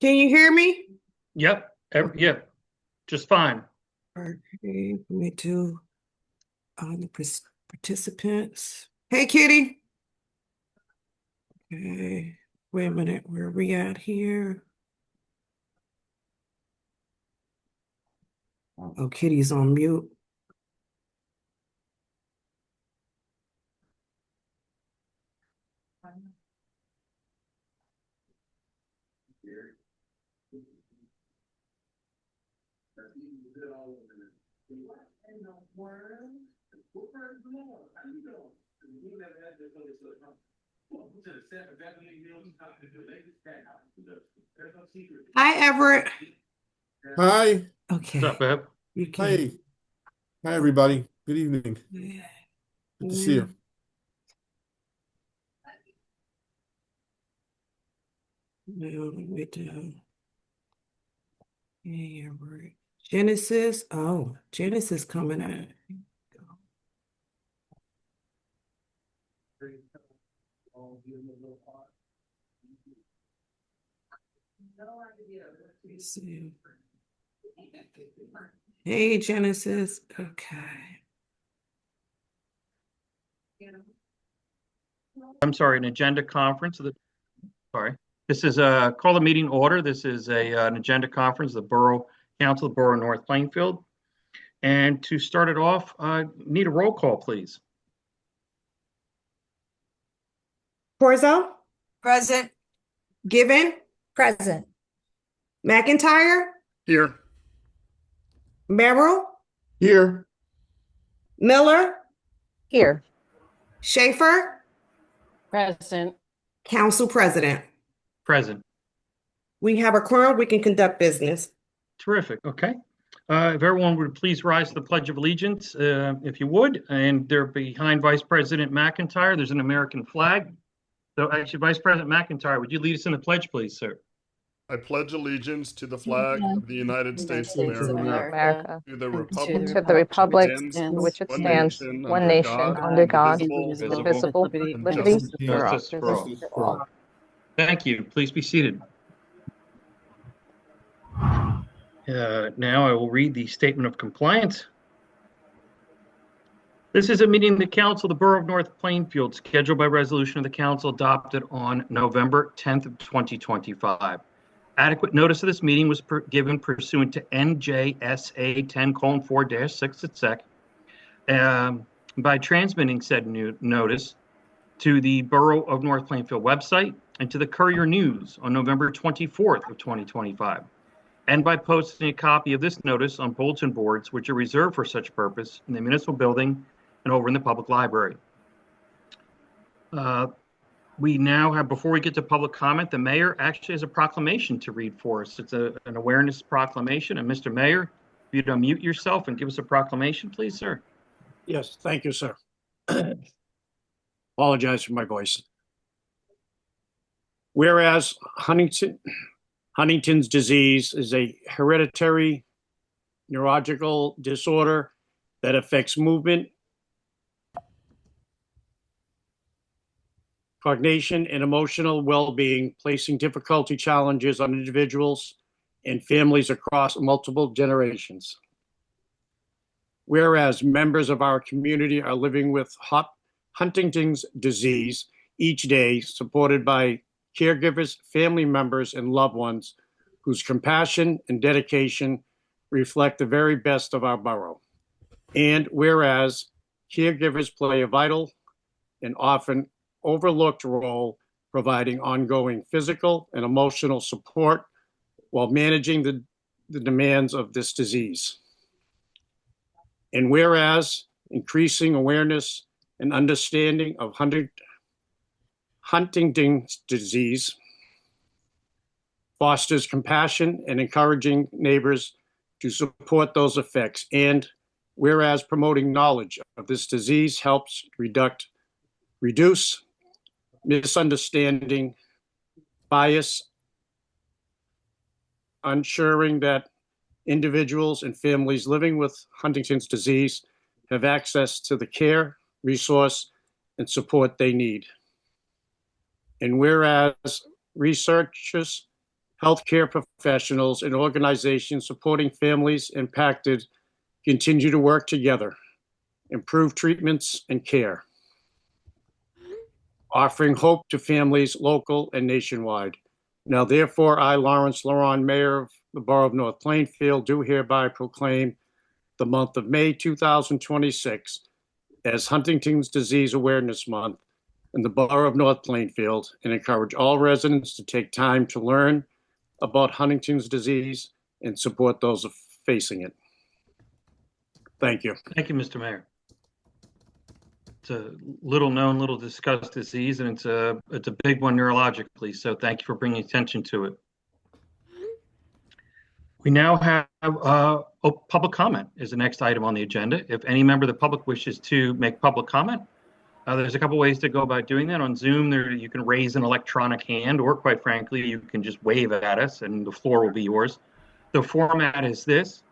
Can you hear me? Yep. Okay. Yep. Just fine. Okay, me too. The participants. Hey, Kitty. Okay. Wait a minute. Where are we at here? Oh, Kitty's on mute. Hi, Everett. Hi. What's up, Okay, Eb? you can. Hi. Hi, everybody. Good evening. Yeah. Good to see you. Now, wait till. Yeah, Everett. Genesis. Oh, Genesis coming out. Let's see. Hey, Genesis. Okay. I'm sorry, an agenda conference. Sorry. This is call the meeting order. This is an agenda conference, the Borough Council of Borough North Plainfield. And to start it off, need a roll call, please. Corzo, Present. Given, Present. McIntyre, Here. Merrill, Here. Miller, Here. Schaefer, Present. Council President. Present. We have a quorum. We can conduct business. Terrific. Okay. If everyone would please rise to the Pledge of Allegiance, if you would. And there behind Vice President McIntyre, there's an American flag. So actually, Vice President McIntyre, would you lead us in the pledge, please, sir? I pledge allegiance to the flag of the United States of America, to the and republic to the republic stands, for which it one stands, nation, one under nation, God, under God, indivisible, indivisible, and liberty, Justice for all. justice for all. Thank you. Please be seated. Now I will read the statement of compliance. This is a meeting of the Council of the Borough of North Plainfield, scheduled by resolution of the Council adopted on November 10th of 2025. Adequate notice of this meeting was given pursuant to NJSA 10:4-6 et sec. By transmitting said notice to the Borough of North Plainfield website and to the Courier News on November 24th of 2025. And by posting a copy of this notice on bulletin boards, which are reserved for such purpose in the municipal building and over in the public library. We now have, before we get to public comment, the mayor actually has a proclamation to read for us. It's an awareness proclamation. And Mr. Mayor, if you'd unmute yourself and give us a proclamation, please, sir. Yes, thank you, sir. Apologize for my voice. Whereas Huntington's disease is a hereditary neurological disorder that affects movement, cognition, and emotional well-being, placing difficulty challenges on individuals and families across multiple generations. Whereas members of our community are living with Huntington's disease each day, supported by caregivers, family members, and loved ones whose compassion and dedication reflect the very best of our borough. And whereas caregivers play a vital and often overlooked role providing ongoing physical and emotional support while managing the demands of this disease. And whereas increasing awareness and understanding of Huntington's disease fosters compassion and encouraging neighbors to support those effects. And whereas promoting knowledge of this disease helps reduce misunderstanding, bias, ensuring that individuals and families living with Huntington's disease have access to the care, resource, and support they need. And whereas researchers healthcare professionals, and organizations supporting families impacted continue to work together, improve treatments and care, offering hope to families local and nationwide. Now, therefore, I, Lawrence Laron, Mayor of the Borough of North Plainfield, do hereby proclaim the month of May 2026 as Huntington's Disease Awareness Month in the Borough of North Plainfield, and encourage all residents to take time to learn about Huntington's disease and support those facing it. Thank you. Thank you, Mr. Mayor. It's a little known, little discussed disease, and it's a big one neurologically. So thank you for bringing attention to it. We now have public comment is the next item on the agenda. If any member of the public wishes to make public comment, there's a couple ways to go about doing that. On Zoom, there you can raise an electronic hand, or quite frankly, you can just wave at us and the floor will be yours. The format is this.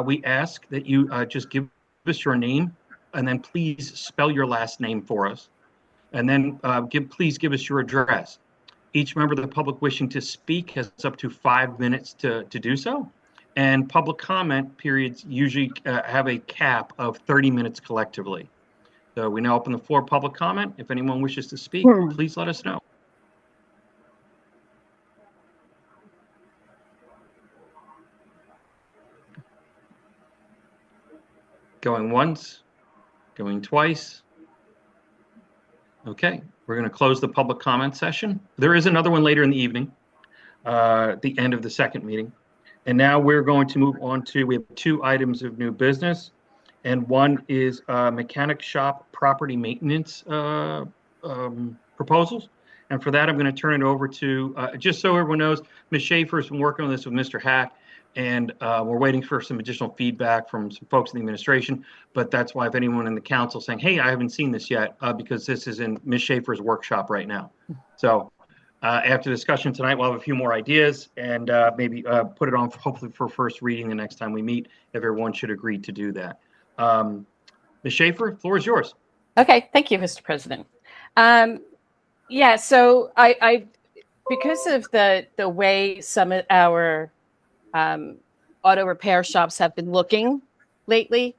We ask that you just give us your name and then please spell your last name for us. And then please give us your address. Each member of the public wishing to speak has up to 5 minutes to do so. And public comment periods usually have a cap of 30 minutes collectively. So we now open the floor public comment. If anyone wishes to speak, please let us know. Going once, going twice. Okay, we're going to close the public comment session. There is another one later in the evening, at the end of the second meeting. And now we're going to move on to, we have 2 items of new business. And one is mechanic shop property maintenance proposals. And for that, I'm going to turn it over to, just so everyone knows, Ms. Schaefer has been working on this with Mr. Hack, and we're waiting for some additional feedback from some folks in the administration. But that's why if anyone in the council saying, hey, I haven't seen this yet, because this is in Ms. Schaefer's workshop right now. So after discussion tonight, we'll have a few more ideas and maybe put it on hopefully for first reading the next time we meet, if everyone should agree to do that. Ms. Schaefer, the floor is yours. Okay, thank you, Mr. President. Yeah, so I because of the way some of our auto repair shops have been looking lately,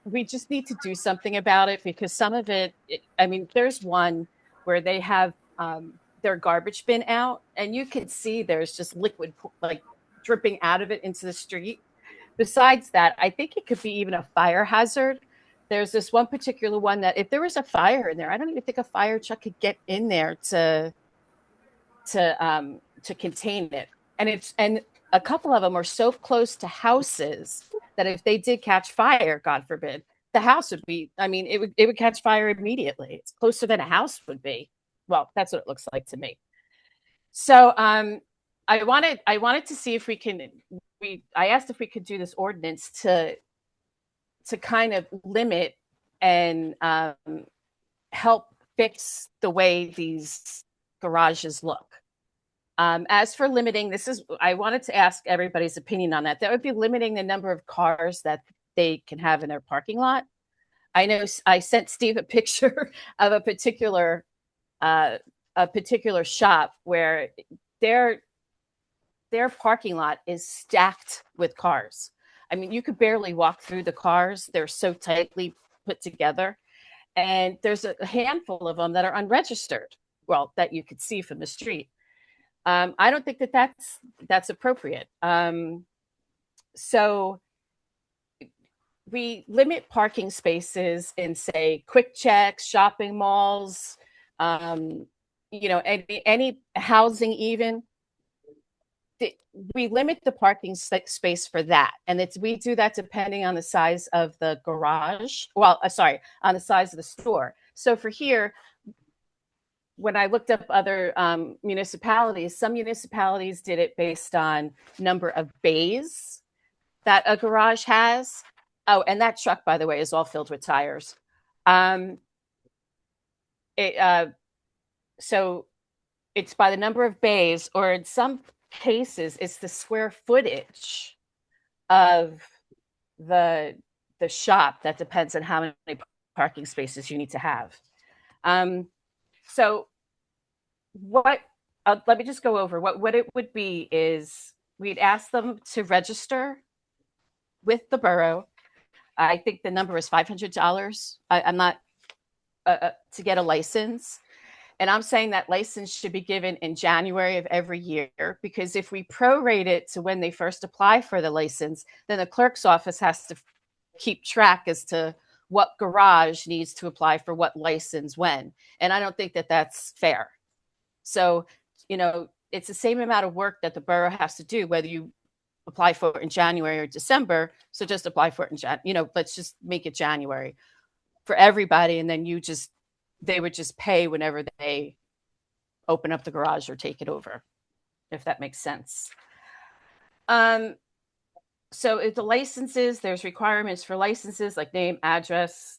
we just need to do something about it, because some of it, I mean, there's one where they have their garbage bin out, and you can see there's just liquid like dripping out of it into the street. Besides that, I think it could be even a fire hazard. There's this one particular one that if there was a fire in there, I don't even think a fire truck could get in there to contain it. And a couple of them are so close to houses that if they did catch fire, God forbid, the house would be, I mean, it would catch fire immediately. It's closer than a house would be. Well, that's what it looks like to me. So I wanted to see if we can, I asked if we could do this ordinance to kind of limit and help fix the way these garages look. As for limiting, I wanted to ask everybody's opinion on that. That would be limiting the number of cars that they can have in their parking lot. I know I sent Steve a picture of a particular shop where their parking lot is stacked with cars. I mean, you could barely walk through the cars. They're so tightly put together. And there's a handful of them that are unregistered, well, that you could see from the street. I don't think that's appropriate. So we limit parking spaces in, say, Quick Checks, shopping malls, any housing even. We limit the parking space for that. And we do that depending on the size of the garage. Well, on the size of the store. So for here, when I looked up other municipalities, some municipalities did it based on number of bays that a garage has. Oh, and that truck, by the way, is all filled with tires. So it's by the number of bays, or in some cases, it's the square footage of the shop that depends on how many parking spaces you need to have. So what let me just go over what it would be is we'd ask them to register with the borough. I think the number is $500. I'm not to get a license. And I'm saying that license should be given in January of every year, because if we prorate it to when they first apply for the license, then the clerk's office has to keep track as to what garage needs to apply for what license when. And I don't think that that's fair. So, it's the same amount of work that the borough has to do, whether you apply for it in January or December. So just apply for it in let's just make it January for everybody. And then they would just pay whenever they open up the garage or take it over, if that makes sense. So if the licenses, there's requirements for licenses like name, address,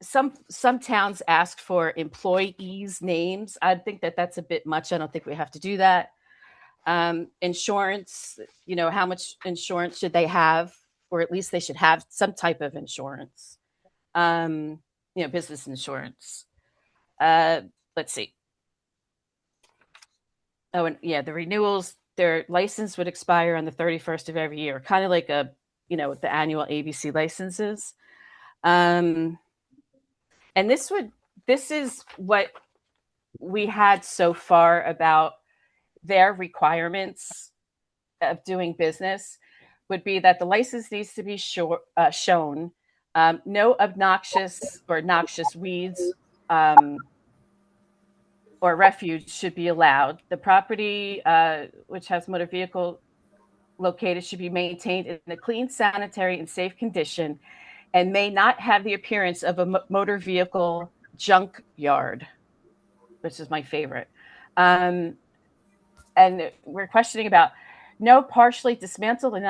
some towns ask for employees' names. I think that that's a bit much. I don't think we have to do that. Insurance, how much insurance should they have, or at least they should have some type of insurance. Business insurance. Let's see. Oh, and yeah, the renewals, their license would expire on the 31st of every year, kind of like the annual ABC licenses. And this is what we had so far about their requirements of doing business would be that the license needs to be shown. No obnoxious or noxious weeds or refuge should be allowed. The property which has motor vehicle located should be maintained in a clean, sanitary, and safe condition, and may not have the appearance of a motor vehicle junk yard, which is my favorite. And we're questioning about no partially dismantled and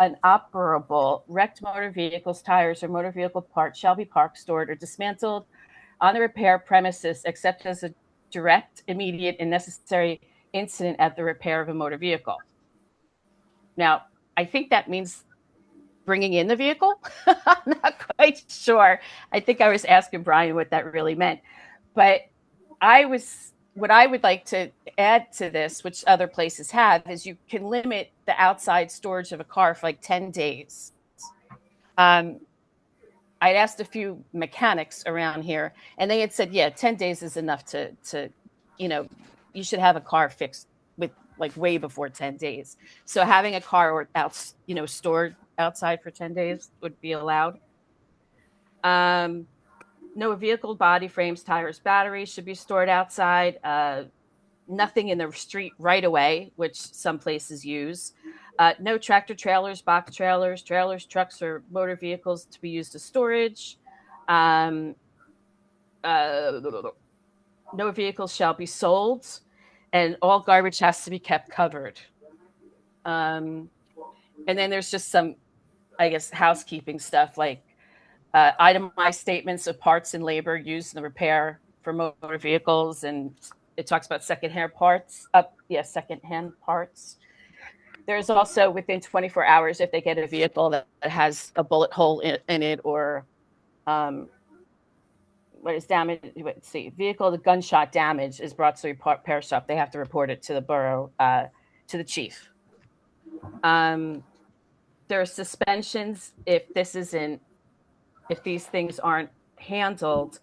inoperable wrecked motor vehicles, tires, or motor vehicle parts shall be parked, stored, or dismantled on the repair premises except as a direct, immediate, and necessary incident at the repair of a motor vehicle. Now, I think that means bringing in the vehicle. I'm not quite sure. I think I was asking Brian what that really meant. But what I would like to add to this, which other places have, is you can limit the outside storage of a car for like 10 days. I'd asked a few mechanics around here, and they had said, yeah, 10 days is enough to you should have a car fixed with like way before 10 days. So having a car stored outside for 10 days would be allowed. No vehicle body frames, tires, batteries should be stored outside. Nothing in the street right away, which some places use. No tractor trailers, box trailers, trucks, or motor vehicles to be used as storage. No vehicles shall be sold, and all garbage has to be kept covered. And then there's just some, I guess, housekeeping stuff like itemized statements of parts and labor used in the repair for motor vehicles, and it talks about secondhand parts. There's also within 24 hours if they get a vehicle that has a bullet hole in it or what is damaged. Let's see, vehicle the gunshot damage is brought to the repair shop. They have to report it to the borough, to the chief. There are suspensions if these things aren't handled.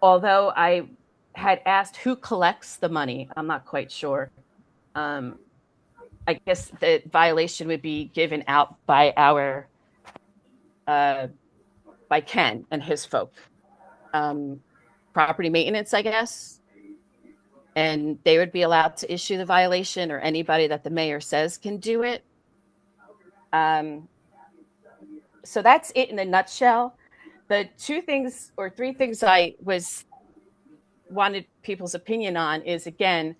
Although I had asked who collects the money, I'm not quite sure. I guess the violation would be given out by by Ken and his folk. Property maintenance, I guess. And they would be allowed to issue the violation, or anybody that the mayor says can do it. So that's it in a nutshell. The three things I wanted people's opinion on is, again,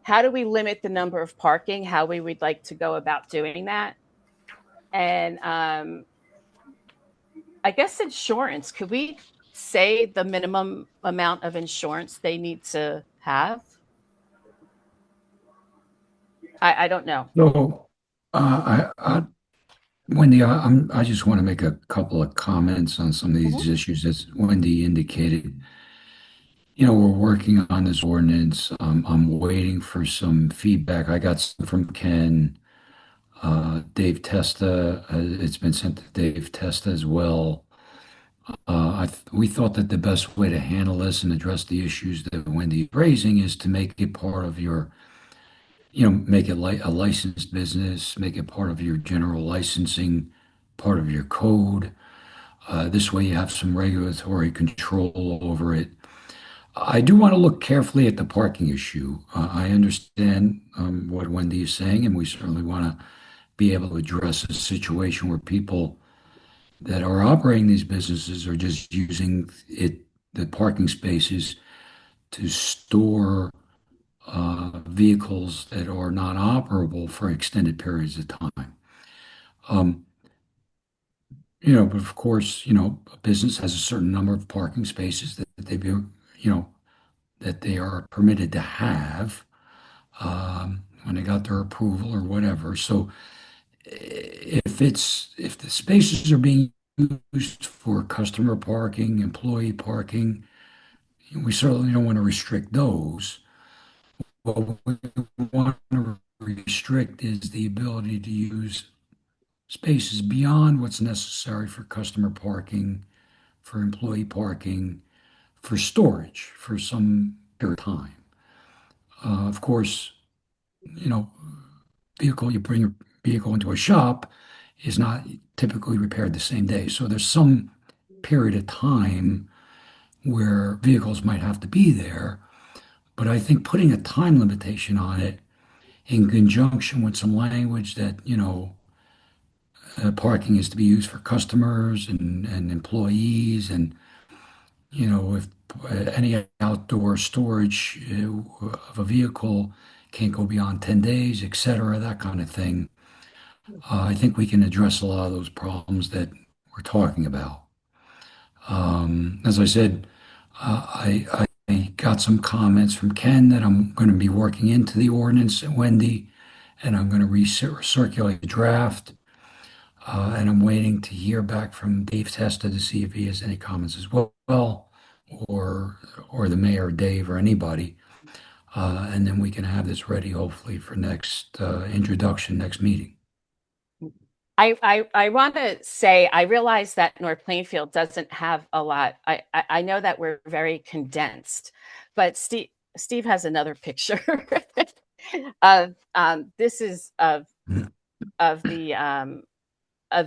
how do we limit the number of parking? How we would like to go about doing that? And I guess insurance. Could we say the minimum amount of insurance they need to have? I don't know. So, Wendy, I just want to make a couple of comments on some of these issues, as Wendy indicated. we're working on this ordinance. I'm waiting for some feedback. I got some from Ken, Dave Testa. It's been sent to Dave Testa as well. We thought that the best way to handle this and address the issues that Wendy's raising is to make it part of your, make it like a licensed business, make it part of your general licensing, part of your code. This way you have some regulatory control over it. I do want to look carefully at the parking issue. I understand what Wendy is saying, and we certainly want to be able to address a situation where people that are operating these businesses are just using the parking spaces to store vehicles that are not operable for extended periods of time. Um, but of course, a business has a certain number of parking spaces that that they are permitted to have when they got their approval or whatever. So if the spaces are being used for customer parking, employee parking, we certainly don't want to restrict those. What we want to restrict is the ability to use spaces beyond what's necessary for customer parking, for employee parking, for storage for some period of time. Of course, you know, you bring a vehicle into a shop is not typically repaired the same day. So there's some period of time where vehicles might have to be there. But I think putting a time limitation on it in conjunction with some language that, parking is to be used for customers and employees, and, if any outdoor storage of a vehicle can't go beyond 10 days, et cetera, that kind of thing. I think we can address a lot of those problems that we're talking about. As I said, I got some comments from Ken that I'm going to be working into the ordinance at Wendy, and I'm going to recirculate the draft. And I'm waiting to hear back from Dave Testa to see if he has any comments as well, or the mayor, Dave, or anybody. And then we can have this ready, hopefully, for next introduction, next meeting. I want to say I realize that North Plainfield doesn't have a lot. I know that we're very condensed, but Steve has another picture of this is of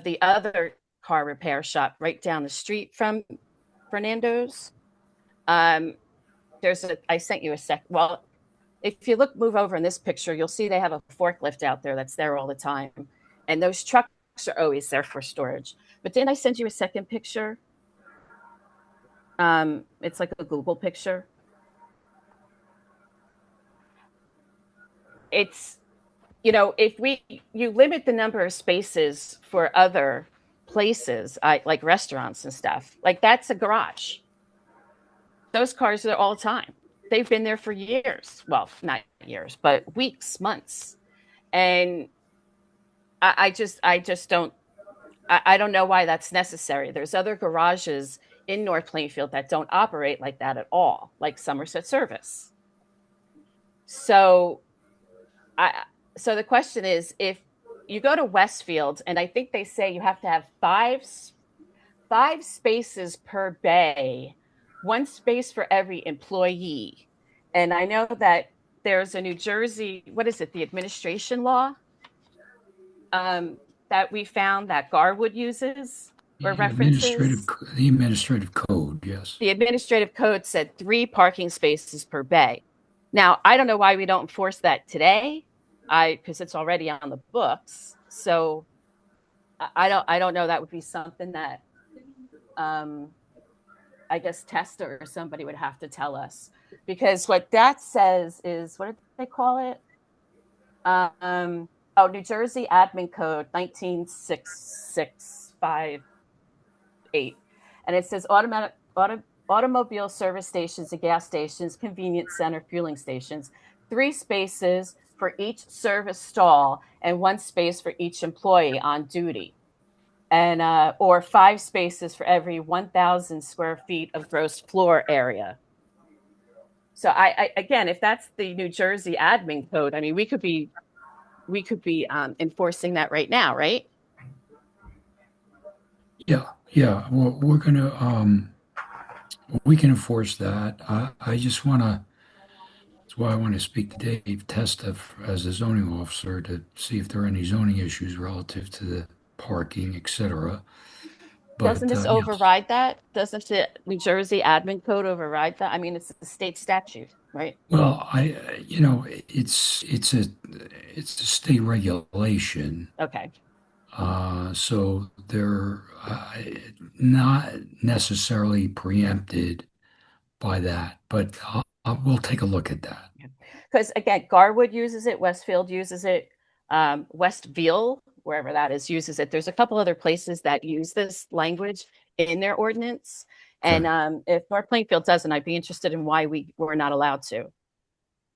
the other car repair shop right down the street from Fernando's. I sent you a sec. Well, if you move over in this picture, you'll see they have a forklift out there that's there all the time. And those trucks are always there for storage. But didn't I send you a second picture? It's like a Google picture. It's, if you limit the number of spaces for other places, like restaurants and stuff, like that's a garage. Those cars are there all the time. They've been there for years. Well, not years, but weeks, months. And I just don't know why that's necessary. There's other garages in North Plainfield that don't operate like that at all, like Somerset Service. So the question is, if you go to Westfield, and I think they say you have to have five spaces per bay, one space for every employee. And I know that there's a New Jersey, what is it, the administration law that we found that Garwood uses or references. The administrative code, yes. The administrative code said 3 parking spaces per bay. Now, I don't know why we don't enforce that today, because it's already on the books. So I don't know. That would be something that I guess Testa or somebody would have to tell us, because what that says is, what did they call it? New Jersey Admin Code 196658, and it says automobile service stations and gas stations, convenience center, fueling stations, 3 spaces for each service stall and 1 space for each employee on duty, and or 5 spaces for every 1,000 square feet of gross floor area. So I again, if that's the New Jersey admin code, I mean, we could be enforcing that right now, right? Yeah, yeah. Well, we're gonna we can enforce that. I just wanna That's why I want to speak to Dave Testa as a zoning officer to see if there are any zoning issues relative to the parking, etc. Doesn't But this yes, override that? Doesn't the New Jersey admin code override that? I mean, it's a state statute, right? well, you know, it's a state regulation, Okay. so they're not necessarily preempted by that. But we'll take a look at that. Because again, Garwood uses it, Westfield uses it, Westville, wherever that is, uses it. There's a couple other places that use this language in their ordinance. And Okay. if North Plainfield doesn't, I'd be interested in why we're not allowed to.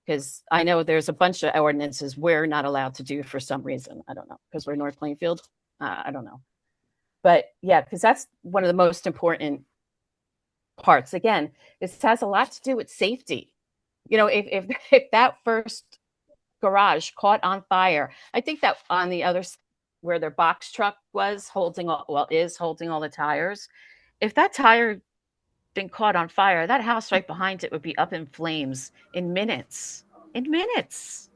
Because I know there's a bunch of ordinances we're not allowed to do for some reason. I don't know, because we're North Plainfield. I don't know. But yeah, because that's one of the most important parts. Again, this has a lot to do with safety. If that first garage caught on fire, I think that on the other where their box truck was is holding all the tires. If that tire been caught on fire, that house right behind it would be up in flames in minutes. In minutes.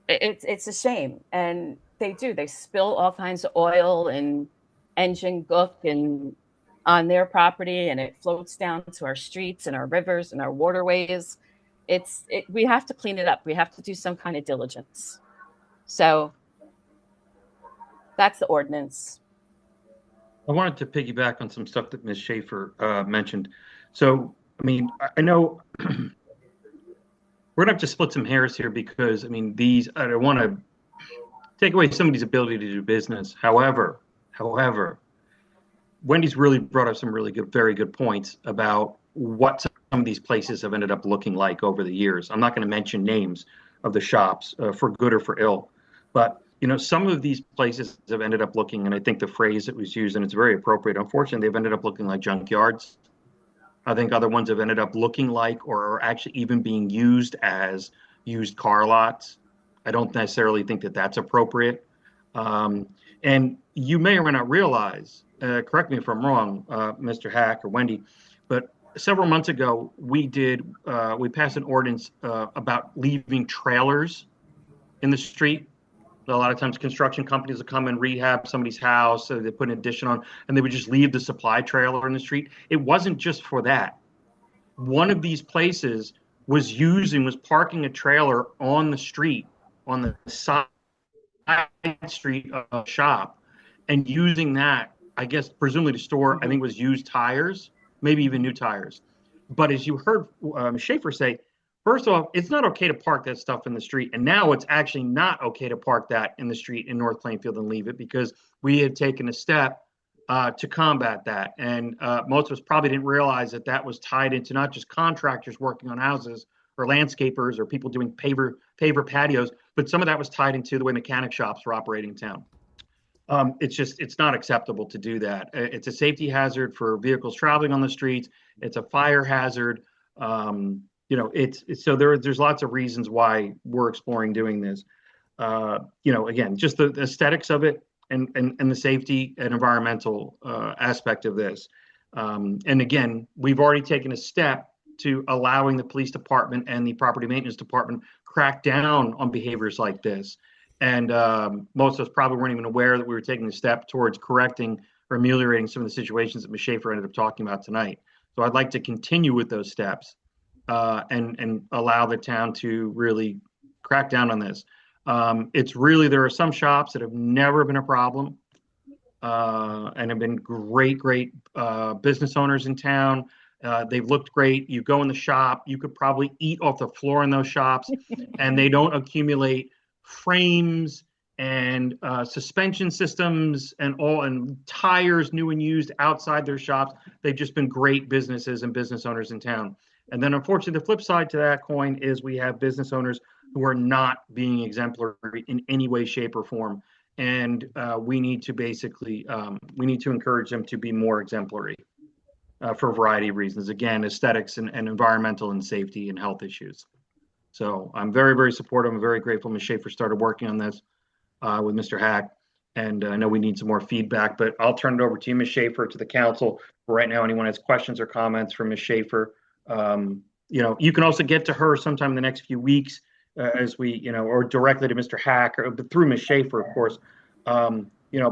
It's a shame, and they spill all kinds of oil and engine gook and on their property, and it floats down to our streets and our rivers and our waterways. We have to clean it up. We have to do some kind of diligence. So that's the ordinance. I wanted to piggyback on some stuff that Ms. Schaefer mentioned. So, I mean, I know we're gonna have to split some hairs here because, I mean, I don't want to take away somebody's ability to do business. However, Wendy's really brought up some really good, very good points about what some of these places have ended up looking like over the years. I'm not going to mention names of the shops for good or for ill, but some of these places have ended up looking, and I think the phrase that was used, and it's very appropriate. Unfortunately, they've ended up looking like junkyards. I think other ones have ended up looking like, or are actually even being used as used car lots. I don't necessarily think that that's appropriate. Um, and you may or may not realize, correct me if I'm wrong, Mr. Hack or Wendy, but several months ago, we passed an ordinance about leaving trailers in the street. A lot of times construction companies will come and rehab somebody's house, so they put an addition on, and they would just leave the supply trailer in the street. It wasn't just for that. One of these places was parking a trailer on the street, on the side street of a shop, and using that, I guess, presumably to store, I think it was used tires, maybe even new tires. But as you heard Schaefer say, first off, it's not okay to park that stuff in the street. And now it's actually not okay to park that in the street in North Plainfield and leave it, because we had taken a step to combat that. And most of us probably didn't realize that that was tied into not just contractors working on houses or landscapers or people doing paver patios, but some of that was tied into the way mechanic shops were operating in town. It's not acceptable to do that. It's a safety hazard for vehicles traveling on the streets. It's a fire hazard. So there's lots of reasons why we're exploring doing this. Again, just the aesthetics of it and the safety and environmental aspect of this. And again, we've already taken a step to allowing the police department and the property maintenance department crack down on behaviors like this. And most of us probably weren't even aware that we were taking a step towards correcting or ameliorating some of the situations that Ms. Schaefer ended up talking about tonight. So I'd like to continue with those steps and allow the town to really crack down on this. There are some shops that have never been a problem and have been great business owners in town. They've looked great. You go in the shop, you could probably eat off the floor in those shops, and they don't accumulate frames and suspension systems and tires, new and used, outside their shops. They've just been great businesses and business owners in town. And then, unfortunately, the flip side to that coin is we have business owners who are not being exemplary in any way, shape, or form. And we need to encourage them to be more exemplary. for a variety of reasons. Again, aesthetics and environmental and safety and health issues. So I'm very, very supportive. I'm very grateful Ms. Schaefer started working on this with Mr. Hack. And I know we need some more feedback, but I'll turn it over to you, Ms. Schaefer, to the council. For right now, anyone has questions or comments for Ms. Schaefer, you can also get to her sometime in the next few weeks as we, or directly to Mr. Hack, or through Ms. Schaefer, of course.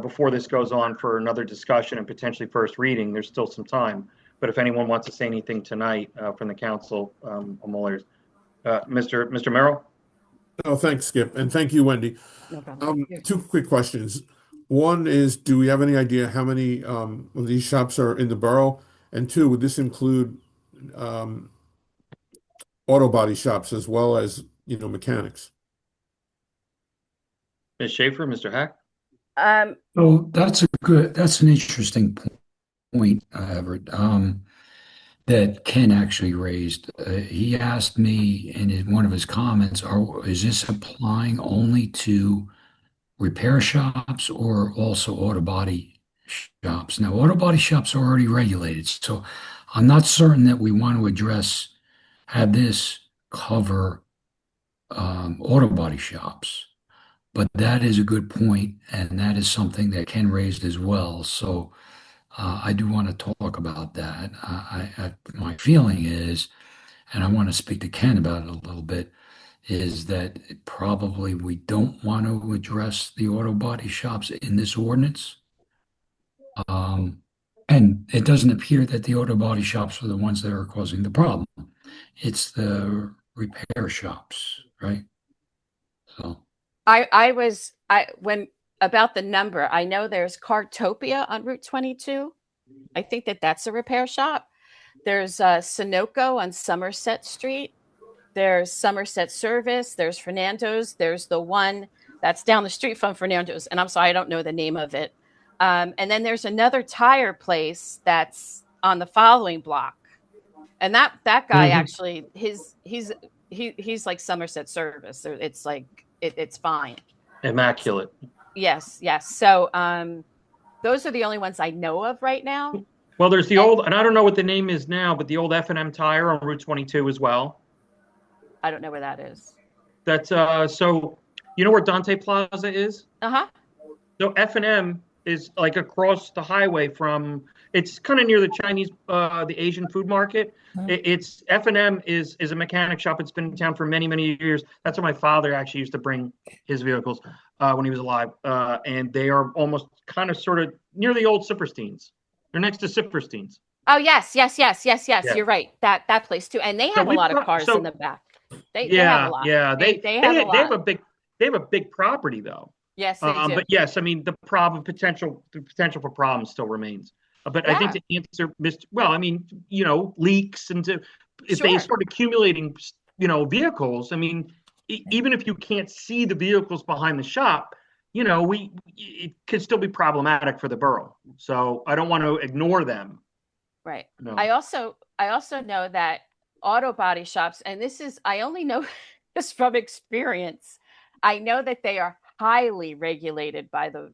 Before this goes on for another discussion and potentially first reading, there's still some time. But if anyone wants to say anything tonight from the council, I'm all ears. Mr. Merrill? Oh, thanks, Skip, and thank you, Wendy. No problem. Two quick questions. One is, do we have any idea how many of these shops are in the borough? And two, would this include auto body shops as well as, mechanics? Ms. Schaefer, Mr. Hack? Oh, that's an interesting point, Everett, that Ken actually raised. He asked me in one of his comments, is this applying only to repair shops or also auto body shops? Now, auto body shops are already regulated, so I'm not certain that we want to have this cover auto body shops. But that is a good point, and that is something that Ken raised as well. So I do want to talk about that. My feeling is, and I want to speak to Ken about it a little bit, is that probably we don't want to address the auto body shops in this ordinance. And it doesn't appear that the auto body shops are the ones that are causing the problem. It's the repair shops, right? So. When about the number, I know there's Cartopia on Route 22. I think that's a repair shop. There's Sunoco on Somerset Street. There's Somerset Service. There's Fernando's. There's the one that's down the street from Fernando's. And I'm sorry, I don't know the name of it. And then there's another tire place that's on the following block. And that guy actually, he's like Somerset Service. It's like, it's fine. Immaculate. Yes. So those are the only ones I know of right now. Well, there's the old, and I don't know what the name is now, but the old F&M Tire on Route 22 as well. I don't know where that is. That's so you know where Dante Plaza is? Uh-huh. So F&M is like across the highway from, it's kind of near the Chinese, the Asian food market. It's F&M is a mechanic shop. It's been in town for many, many years. That's where my father actually used to bring his vehicles when he was alive. And they are almost kind of sort of near the old Sippersteins. They're next to Sippersteins. Oh, yes. Yeah. You're right. That place too. And they have a lot of cars in the back. They have a lot. Yeah. They have a big property though. Yes, they do. But yes, I mean the potential for problems still remains. But I think to answer Mr. Well, I mean, leaks and if they start accumulating, vehicles. I mean, even if you can't see the vehicles behind the shop, it could still be problematic for the borough. So I don't want to ignore them. Right. No. I also know that auto body shops, and I only know this from experience. I know that they are highly regulated by the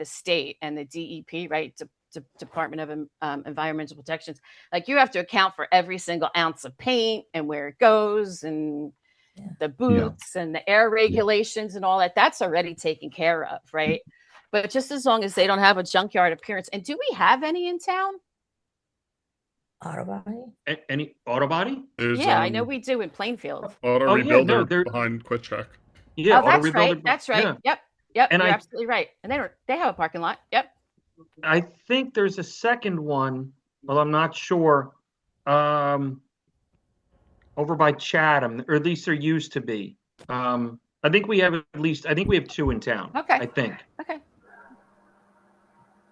state and the DEP, right? Department of Environmental Protections. Like you have to account for every single ounce of paint and where it goes and the boots and the air regulations and all that. That's already taken care of, right? But just as long as they don't have a junkyard appearance. And do we have any in town? Auto body? Any auto body? There's, I know we do in Plainfield. Auto Rebuilder behind Quick Check. Yeah, that's right. That's right. Yeah. Yep. And you're absolutely right. And they have a parking lot. Yep. I think there's a second one, well, I'm not sure. Over by Chatham, or at least there used to be. I think we have two in town. Okay. I think. Okay.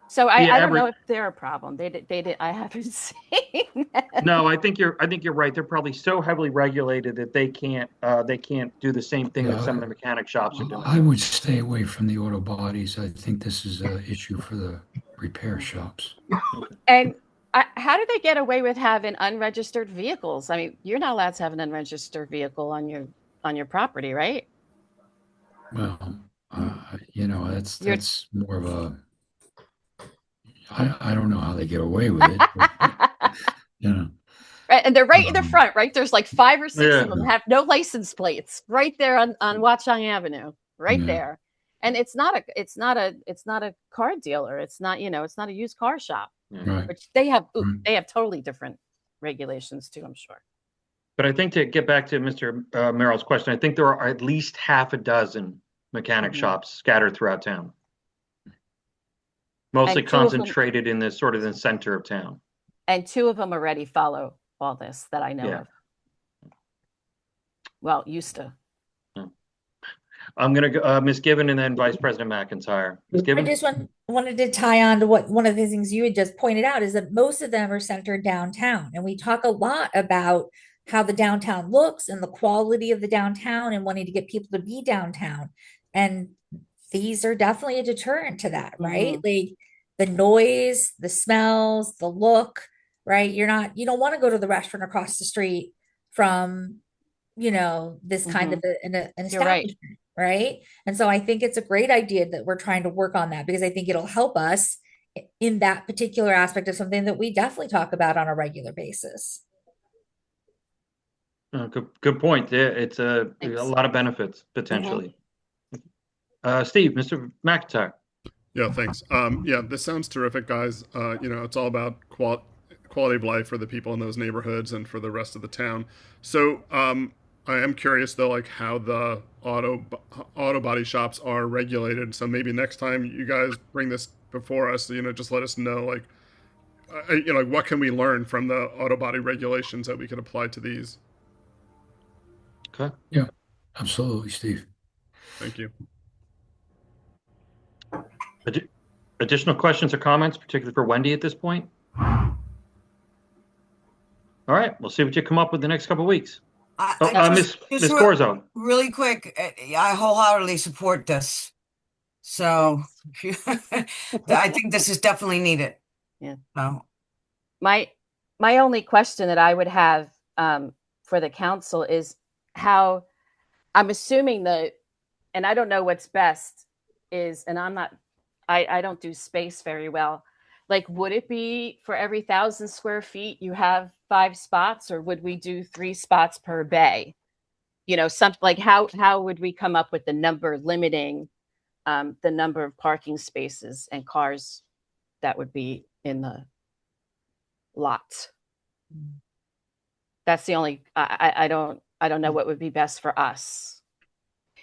So I don't know if they're a problem. They did. I haven't seen that. No, I think you're right. They're probably so heavily regulated that they can't do the same thing that some of the mechanic shops are doing. I would stay away from the auto bodies. I think this is an issue for the repair shops. And how do they get away with having unregistered vehicles? I mean, you're not allowed to have an unregistered vehicle on your property, right? Well, that's more of a. I don't know how they get away with it, but, you know. Right, and they're right in the Um, front, right? There's like 5 or 6 Yeah. of them have no license plates right there on Watchung Avenue, right Yeah. there. And it's not a car dealer. It's not, it's not a used car shop, Right. which they have Right. they have totally different regulations too, I'm sure. But I think to get back to Mr. Merrill's question, I think there are at least half a dozen mechanic Mhm. shops scattered throughout town. Mostly And two of them- concentrated in the sort of the center of town. And 2 of them already follow all this that I know Yeah. of. Well, used to. I'm going to go Ms. Given and then Vice President McIntyre. Ms. I Given? just wanted to tie on to what one of the things you had just pointed out is that most of them are centered downtown. And we talk a lot about how the downtown looks and the quality of the downtown and wanting to get people to be downtown. And these are definitely a deterrent to that, right? Like the noise, the smells, the look, right? You don't want to go to the restaurant across the street from, this kind of an You're right. establishment, right? And so I think it's a great idea that we're trying to work on that because I think it'll help us in that particular aspect of something that we definitely talk about on a regular basis. Good point. Yeah, it's a Thanks. lot of benefits potentially. Steve, Mr. McIntyre. Yeah, thanks. Yeah, this sounds terrific, guys. It's all about quality of life for the people in those neighborhoods and for the rest of the town. So, I am curious though, like how the auto body shops are regulated. So maybe next time you guys bring this before us, just let us know, like, like what can we learn from the auto body regulations that we can apply to these. Okay. Yeah, absolutely, Steve. Thank you. Additional questions or comments, particularly for Wendy at this point? All right, we'll see what you come up with the next couple of weeks. Ms. Corzo. Really quick, I wholeheartedly support this. So I think this is definitely needed. Yeah. So. My only question that I would have for the council is how I'm assuming that, and I don't know what's best is, and I don't do space very well. Like, would it be for every 1,000 square feet you have 5 spots, or would we do 3 spots per bay? Something like how would we come up with the number limiting the number of parking spaces and cars that would be in the lot? That's the only, I don't know what would be best for us.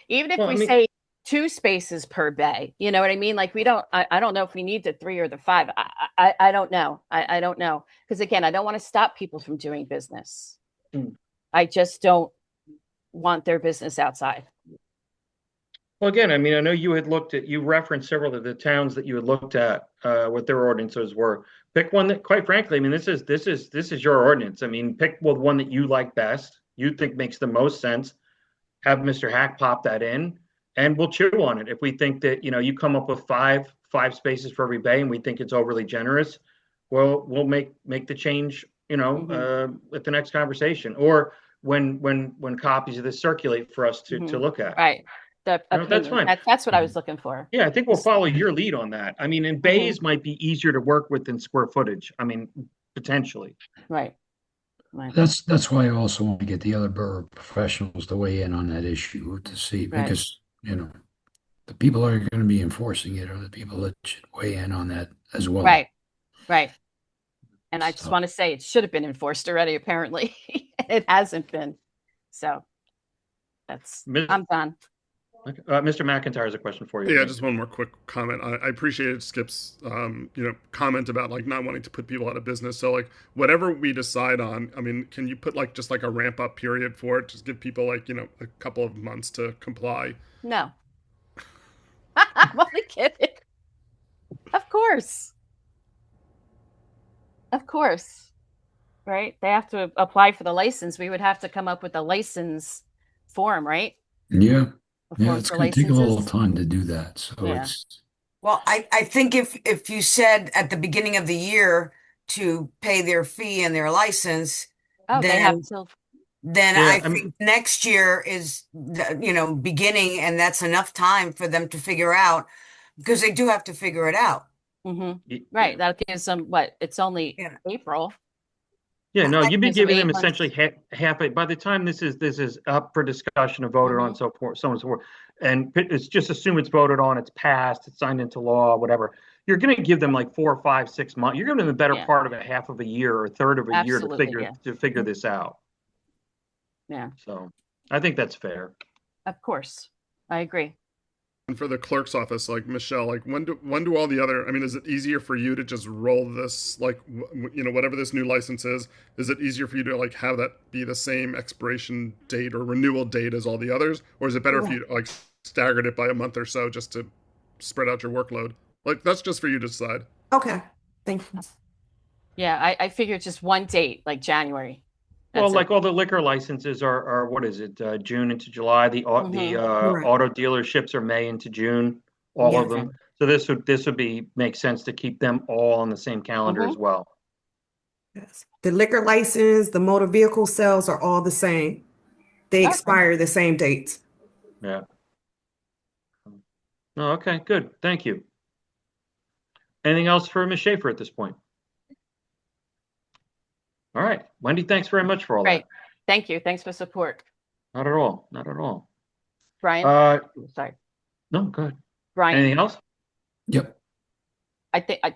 Even if say 2 spaces per bay, you know what I mean? Like I don't know if we need the 3 or the 5. I don't know. I don't know. Because again, I don't want to stop people from doing business. I just don't want their business outside. Well, again, I mean, I know you referenced several of the towns that you had looked at, what their ordinances were. Pick one that, quite frankly, I mean, this is your ordinance. I mean, pick one that you like best, you think makes the most sense. Have Mr. Hack pop that in, and we'll chew on it. If we think that you come up with five spaces for every bay, and we think it's overly generous, well, we'll make the change. At the next conversation, or when copies of this circulate for us to look at. Right. That's fine. That's what I was looking for. Yeah, I think we'll follow your lead on that. I mean, and bays might be easier to work with than square footage. I mean, potentially. Right. That's why I also want to get the other borough professionals to weigh in on that issue to see, because the people that are going to be enforcing it are the people that should weigh in on that as well. Right. And I just want to say it should have been enforced already. Apparently, it hasn't been. So I'm done. Mr. McIntyre has a question for you. Yeah, just one more quick comment. I appreciated Skip's, comment about like not wanting to put people out of business. So like whatever we decide on, I mean, can you put like just like a ramp up period for it? Just give people like, a couple of months to comply. No. I'm only kidding. Of course. Right? They have to apply for the license. We would have to come up with a license form, right? Yeah. Yeah, it's going to take a little time to do that. So it's. Well, I think if you said at the beginning of the year to pay their fee and their license, then I think next year is, beginning, and that's enough time for them to figure out, because they do have to figure it out. Right. That gives them what? It's only April. Yeah, no, you'd be giving them 8 months. essentially half. By the time this is up for discussion and voted on, so forth, so on and so forth, and it's just assume it's voted on, it's passed, it's signed into law, whatever. You're going to give them like 4, 5, 6 months. You're giving them the better part of a half of a year or a third of a year to figure this out. Yeah. So I think that's fair. Of course, I agree. And for the clerk's office, like Michelle, like when do all the other? I mean, is it easier for you to just roll this, like whatever this new license is? Is it easier for you to like have that be the same expiration date or renewal date as all the others, or is it better if you like staggered it by a month or so just to spread out your workload? Like that's just for you to decide. Okay, thank you. Yeah, I figured just one date, like January. Well, like all the liquor licenses are what is it, June into July? The auto dealerships are May into June, all of them. So this would make sense to keep them all on the same calendar as well. Yes. The liquor license, the motor vehicle sales are all the same. They expire the same dates. Yeah. Oh, okay, good. Thank you. Anything else for Ms. Schaefer at this point? All right, Wendy, thanks very much for all that. Thank you. Thanks for support. Not at all. Not at all. Brian? Sorry. No, go ahead. Brian? Anything else? Yep.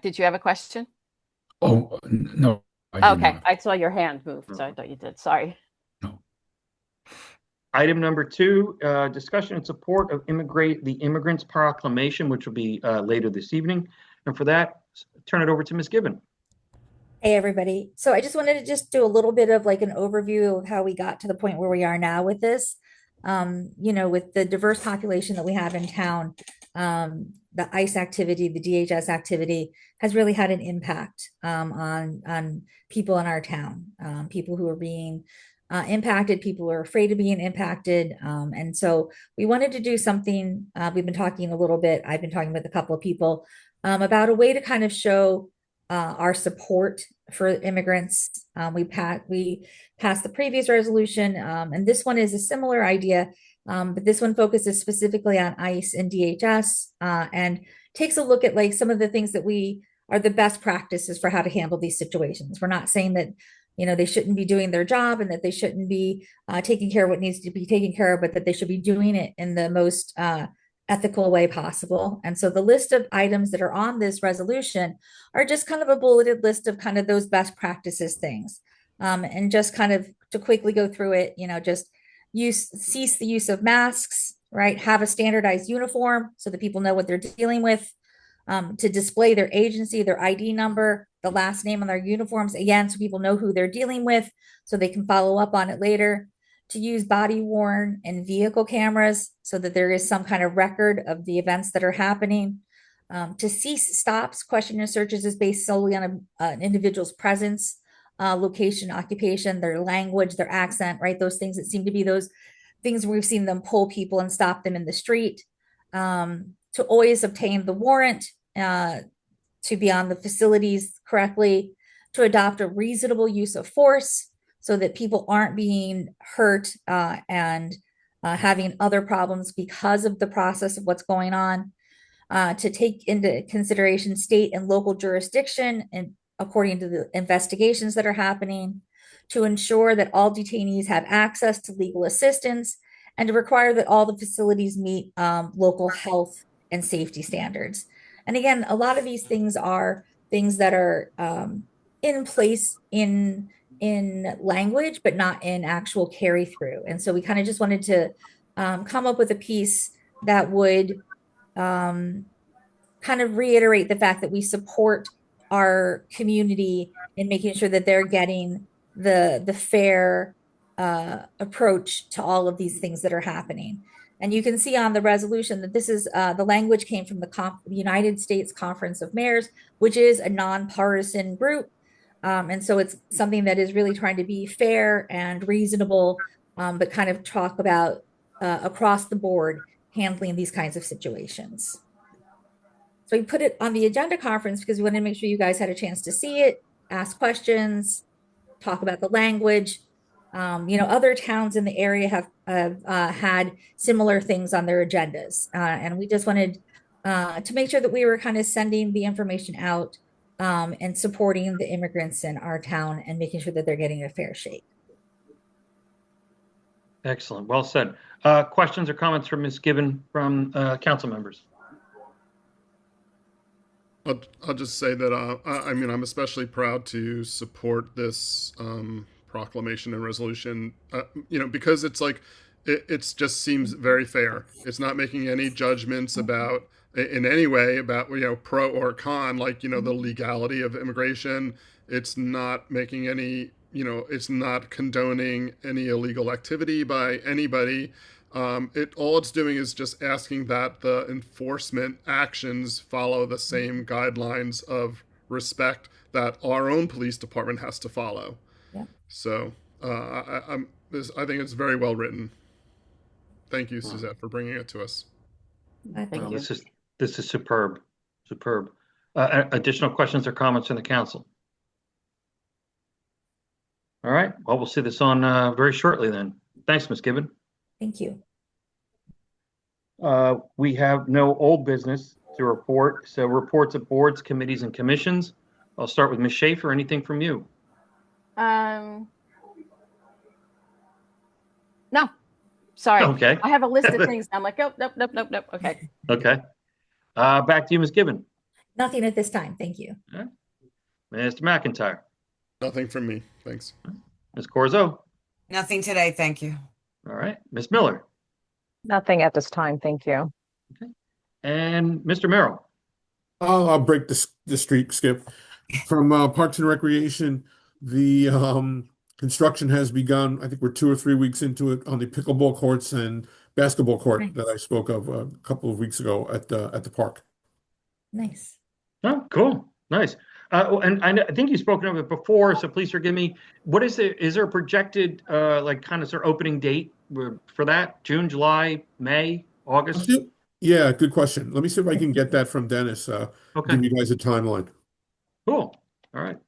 Did you have a question? Oh, no. Okay, I saw your hand move, so I thought you did. Sorry. No. Item number 2, discussion and support of the Immigrants Proclamation, which will be later this evening. And for that, turn it over to Ms. Gibbon. Hey, everybody. So I just wanted to just do a little bit of like an overview of how we got to the point where we are now with this. With the diverse population that we have in town, the ICE activity, the DHS activity has really had an impact on people in our town, people who are being impacted, people who are afraid of being impacted. And so we wanted to do something. We've been talking a little bit. I've been talking with a couple of people about a way to kind of show our support for immigrants. We passed the previous resolution, and this one is a similar idea, but this one focuses specifically on ICE and DHS and takes a look at like some of the things that we are the best practices for how to handle these situations. We're not saying that they shouldn't be doing their job and that they shouldn't be taking care of what needs to be taken care of, but that they should be doing it in the most ethical way possible. And so the list of items that are on this resolution are just kind of a bulleted list of kind of those best practices things. And just kind of to quickly go through it, just cease the use of masks, right? Have a standardized uniform so that people know what they're dealing with. To display their agency, their ID number, the last name on their uniforms, again, so people know who they're dealing with, so they can follow up on it later. To use body worn and vehicle cameras so that there is some kind of record of the events that are happening. To cease stops, question and searches is based solely on an individual's presence, location, occupation, their language, their accent, right? Those things that seem to be those things where we've seen them pull people and stop them in the street. To always obtain the warrant, to be on the facilities correctly, to adopt a reasonable use of force so that people aren't being hurt and having other problems because of the process of what's going on, to take into consideration state and local jurisdiction and according to the investigations that are happening, to ensure that all detainees have access to legal assistance, and to require that all the facilities meet local health and safety standards. And again, a lot of these things are things that are in place in language, but not in actual carry through. And so we kind of just wanted to come up with a piece that would kind of reiterate the fact that we support our community in making sure that they're getting the fair approach to all of these things that are happening. And you can see on the resolution that this is the language came from the United States Conference of Mayors, which is a nonpartisan group. And so it's something that is really trying to be fair and reasonable, but kind of talk about across the board handling these kinds of situations. So we put it on the agenda conference because we wanted to make sure you guys had a chance to see it, ask questions, talk about the language. Other towns in the area have had similar things on their agendas. And we just wanted to make sure that we were kind of sending the information out and supporting the immigrants in our town and making sure that they're getting a fair shake. Excellent. Well said. Questions or comments from Ms. Gibbon from council members? I'll just say that I mean, I'm especially proud to support this proclamation and resolution, because it's like it just seems very fair. It's not making any judgments about in any way about pro or con, like the legality of immigration. It's not making any it's not condoning any illegal activity by anybody. All it's doing is just asking that the enforcement actions follow the same guidelines of respect that our own police department has to follow. Yeah. So I think it's very well written. Thank you, Suzette, for bringing it to us. Thank you. This is superb, superb. Additional questions or comments from the council? All right. Well, we'll see this on very shortly then. Thanks, Ms. Gibbon. Thank you. We have no old business to report. So reports of boards, committees, and commissions. I'll start with Ms. Schaefer. Anything from you? No. Sorry. Okay. I have a list of things. I'm like, oh, nope. Okay. Okay. Back to you, Ms. Gibbon. Nothing at this time. Thank you. Okay. Mr. McIntyre. Nothing from me. Thanks. Ms. Corzo. Nothing today, thank you. All right. Ms. Miller. Nothing at this time, thank you. Okay. And Mr. Merrill. I'll break the streak, Skip. From Parks and Recreation, the construction has begun. I think we're 2 or 3 weeks into it on the pickleball courts and basketball court that I spoke of a couple of weeks ago at the park. Nice. Oh, cool. Nice. And I think you've spoken of it before, so please forgive me. What is it? Is there a projected kind of sort of opening date for that? June, July, May, August? Yeah, good question. Let me see if I can get that from Dennis. Okay. Give you guys a timeline. Cool. All right.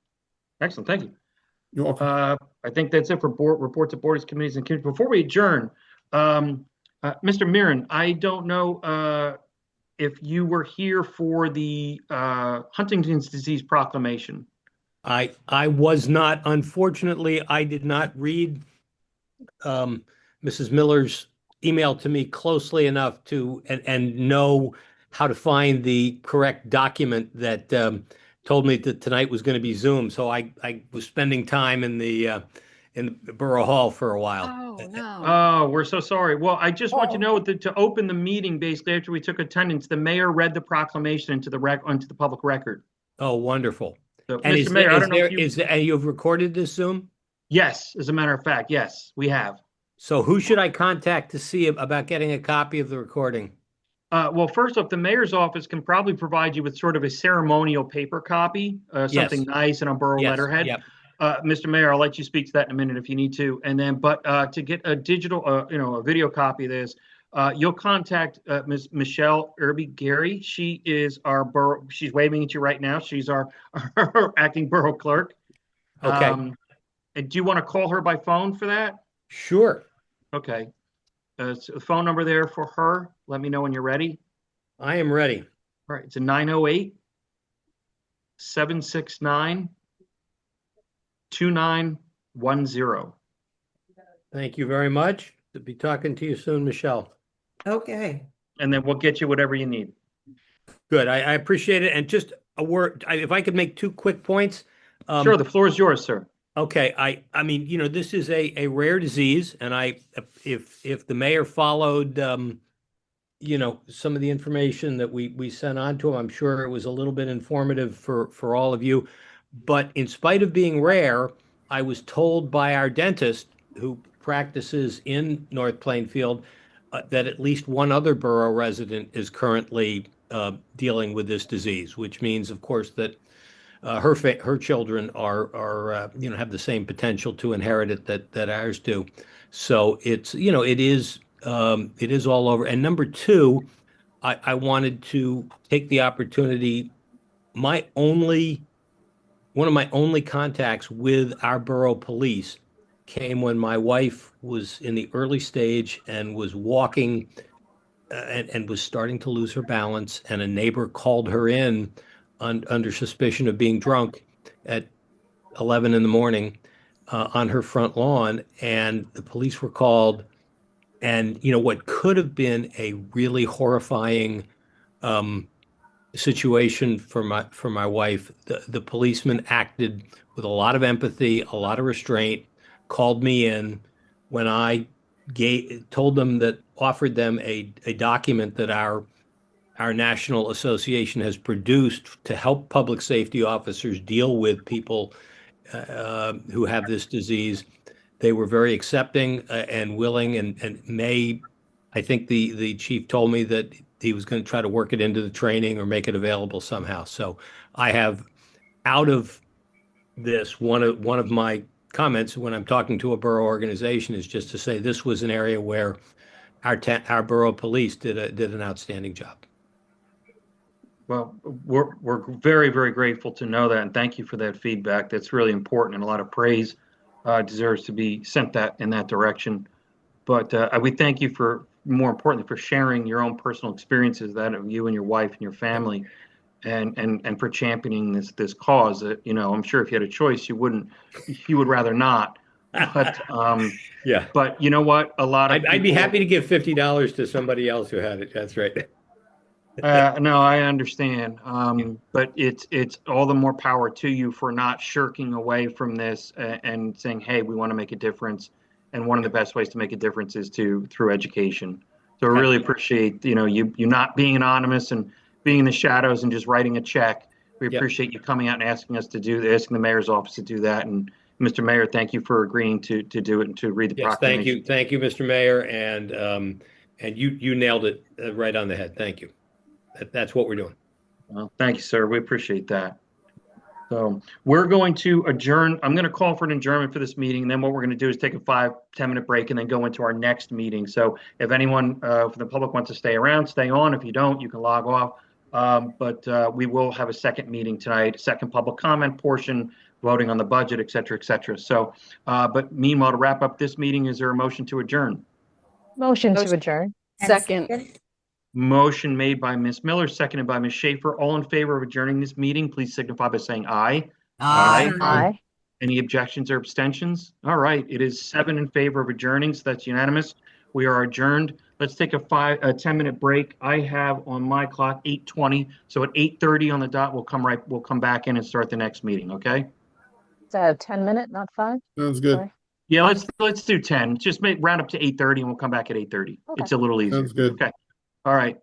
Excellent. Thank you. You're welcome. I think that's it for reports of boards, committees, and committees. Before we adjourn, Mr. Mirren, I don't know if you were here for the Huntington's disease proclamation. I was not. Unfortunately, I did not read Mrs. Miller's email to me closely enough to and know how to find the correct document that told me that tonight was going to be Zoom. So I was spending time in the Borough Hall for a while. Oh, no. Oh, we're so sorry. Well, I just want you to know that to open the meeting, basically after we took attendance, the mayor read the proclamation into the public record. Oh, wonderful. So, And Mr. Mayor, I don't know if you've recorded this Zoom? Yes, as a matter of fact, yes, we have. So who should I contact to see about getting a copy of the recording? Well, first off, the mayor's office can probably provide you with sort of a ceremonial paper copy, something nice and on borough letterhead. Yep. Mr. Mayor, I'll let you speak to that in a minute if you need to. And then, but to get a digital, a video copy of this, you'll contact Ms. Michelle Irby Gary. She is our borough. She's waving at you right now. She's our acting borough clerk. Okay. And do you want to call her by phone for that? Sure. Okay. So the phone number there for her. Let me know when you're ready. I am ready. All right. It's a 908-769-2910. Thank you very much. To be talking to you soon, Michelle. Okay. And then we'll get you whatever you need. Good. I appreciate it. And just a word, if I could make 2 quick points. Sure. The floor is yours, sir. Okay. I mean, this is a rare disease, and if the mayor followed, some of the information that we sent on to him, I'm sure it was a little bit informative for all of you. But in spite of being rare, I was told by our dentist who practices in North Plainfield that at least one other borough resident is currently dealing with this disease, which means, of course, that her children are have the same potential to inherit it that ours do. So it's it is all over. And number 2, I wanted to take the opportunity. One of my only contacts with our borough police came when my wife was in the early stage and was walking and was starting to lose her balance, and a neighbor called her in under suspicion of being drunk at 11 in the morning on her front lawn, and the police were called. And what could have been a really horrifying um, situation for my wife, the policeman acted with a lot of empathy, a lot of restraint, called me in when I told them that offered them a document that our national association has produced to help public safety officers deal with people who have this disease. They were very accepting and willing, and may, I think the chief told me that he was going to try to work it into the training or make it available somehow. So I have, out of this, one of my comments when I'm talking to a borough organization is just to say this was an area where our borough police did an outstanding job. Well, we're very, very grateful to know that, and thank you for that feedback. That's really important, and a lot of praise deserves to be sent in that direction. But we thank you for, more importantly, for sharing your own personal experiences, that of you and your wife and your family, and for championing this cause. I'm sure if you had a choice, you would rather not. But Yeah. But you know what? A lot of I'd be people, happy to give $50 to somebody else who had it. That's right. no, I understand. But it's all the more power to you for not shirking away from this and saying, "Hey, we want to make a difference." And one of the best ways to make a difference is through education. So I really appreciate you not being anonymous and being in the shadows and just writing a check. We Yep. appreciate you coming out and asking the mayor's office to do that. And Mr. Mayor, thank you for agreeing to do it and to read the Yes, proclamation. thank you, Mr. Mayor, and you nailed it right on the head. Thank you. That's what we're doing. Well, thank you, sir. We appreciate that. So we're going to adjourn. I'm going to call for an adjournment for this meeting. And then what we're going to do is take a 5-10 minute break and then go into our next meeting. So if anyone from the public wants to stay around, stay on. If you don't, you can log off. But we will have a second meeting tonight, second public comment portion, voting on the budget, et cetera, et cetera. So, but meanwhile, to wrap up this meeting, is there a motion to adjourn? Motion to adjourn. Second. Motion made by Ms. Miller, seconded by Ms. Schaefer. All in favor of adjourning this meeting, please signify by saying aye. Aye. Aye. Any objections or abstentions? All right, it is 7 in favor of adjourning, so that's unanimous. We are adjourned. Let's take a 10-minute break. I have on my clock 8:20, so at 8:30 on the dot, we'll come back in and start the next meeting. Okay? Is that a 10-minute, not 5? Sounds good. Sorry. Yeah, let's do 10. Just round up to 8:30, and we'll come back at 8:30. Okay. It's a little easier. Sounds good. Okay. All right.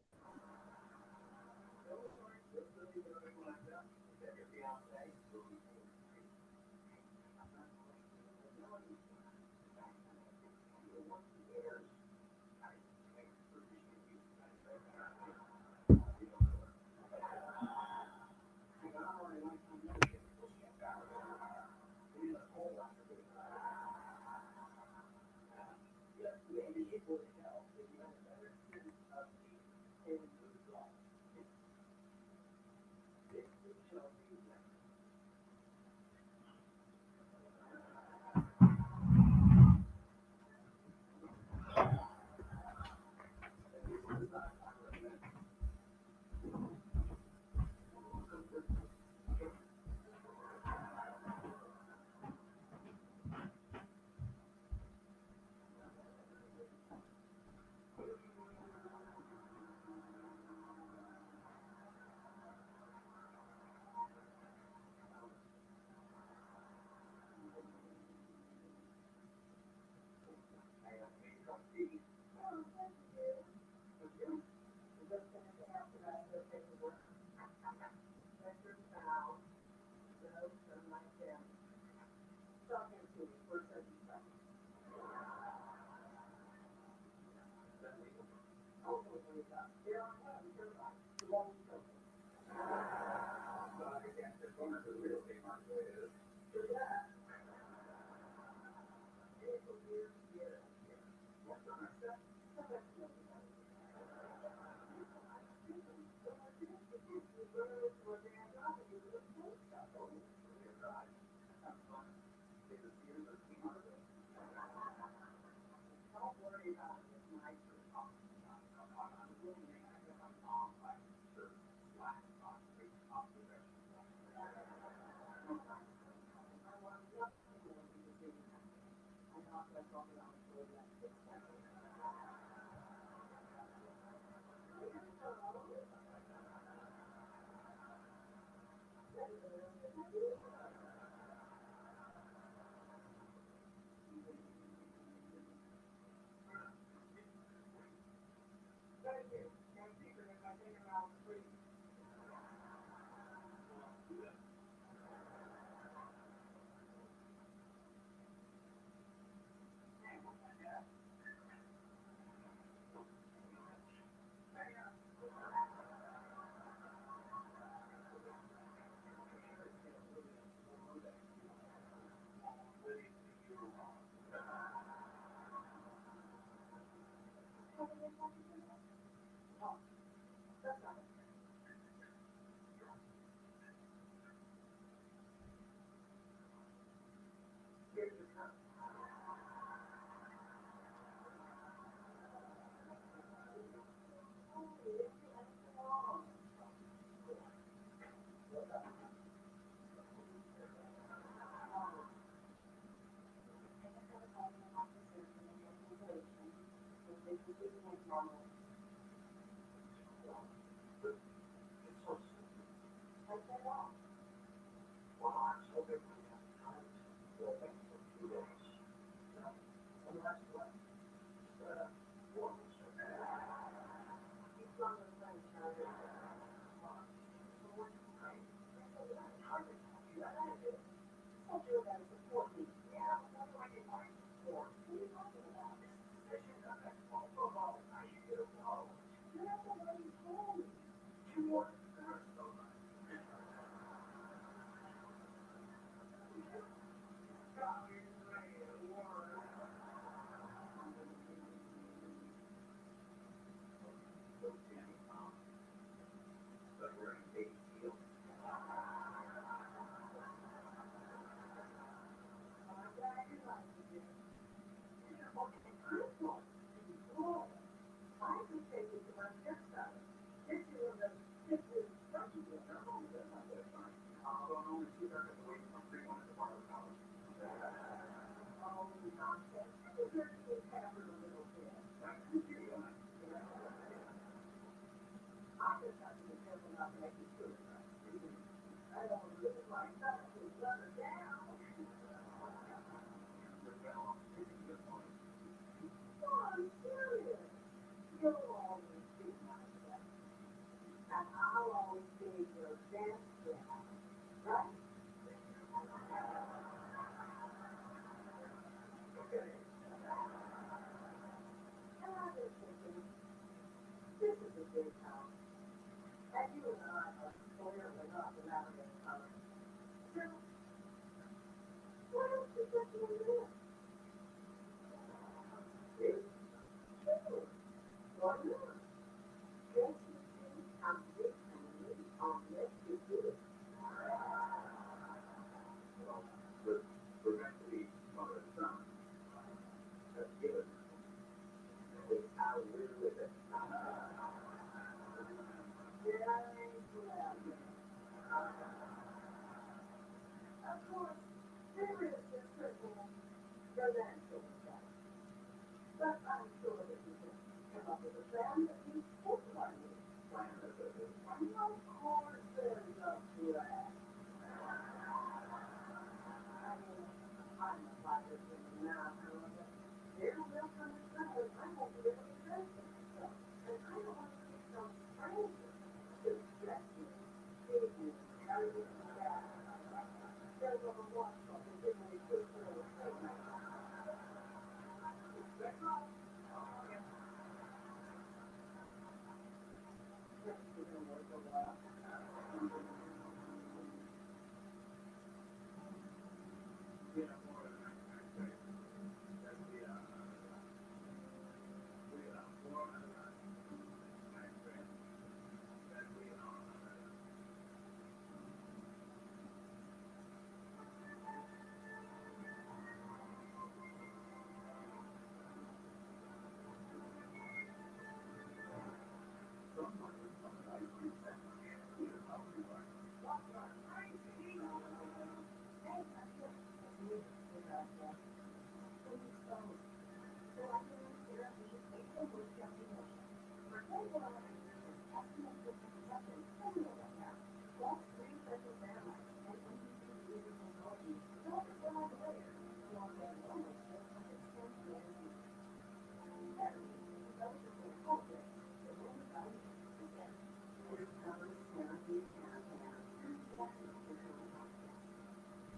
Oh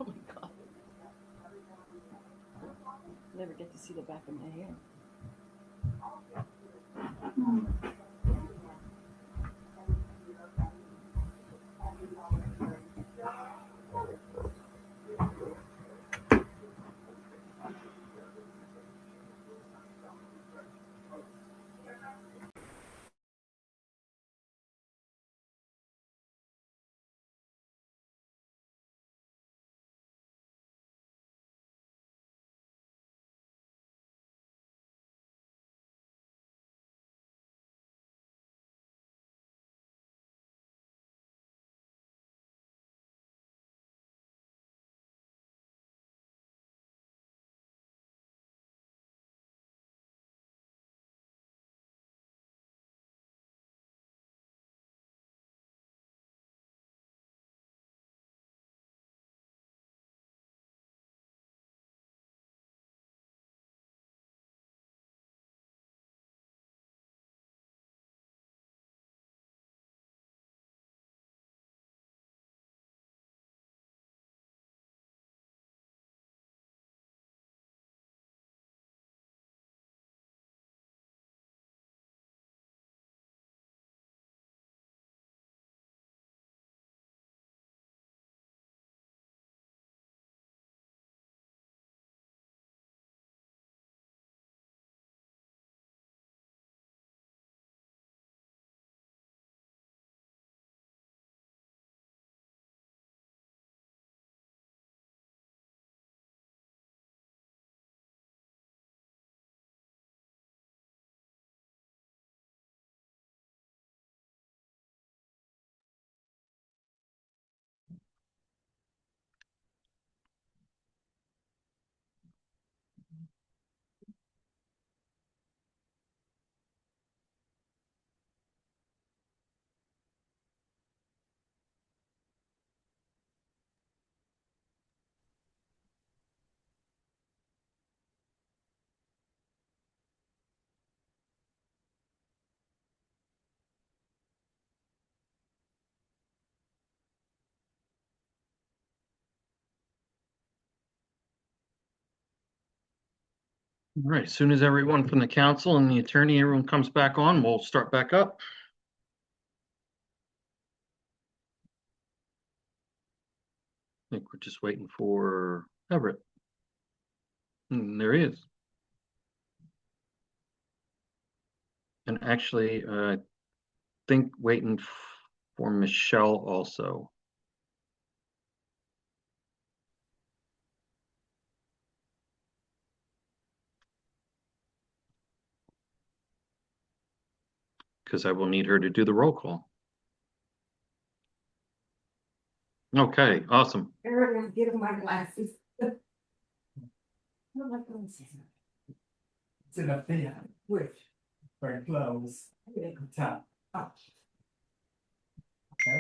my God. Never get to see the back of my hair. All right, as soon as everyone from the council and the attorney, everyone comes back on, we'll start back up. I think we're just waiting for Everett. And there he is. And actually, I think waiting for Michelle also. Because I will need her to do the roll call. Okay, awesome. Eric, get him my glasses. It's in a bed. Which? Very close. Top. Oh. Okay.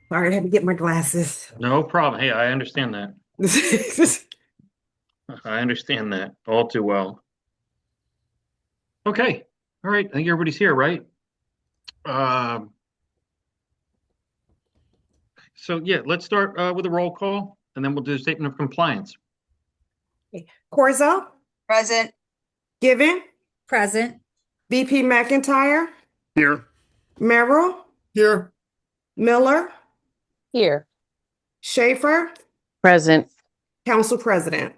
Sorry, I had to get my glasses. No problem. Hey, I understand that. I understand that all too well. Okay. All right. I think everybody's here, right? So yeah, let's start with a roll call, and then we'll do a statement of compliance. Corzo, Present. Given, Present. VP McIntyre, Here. Merrill, Here. Miller, Here. Schaefer, Present. Council President.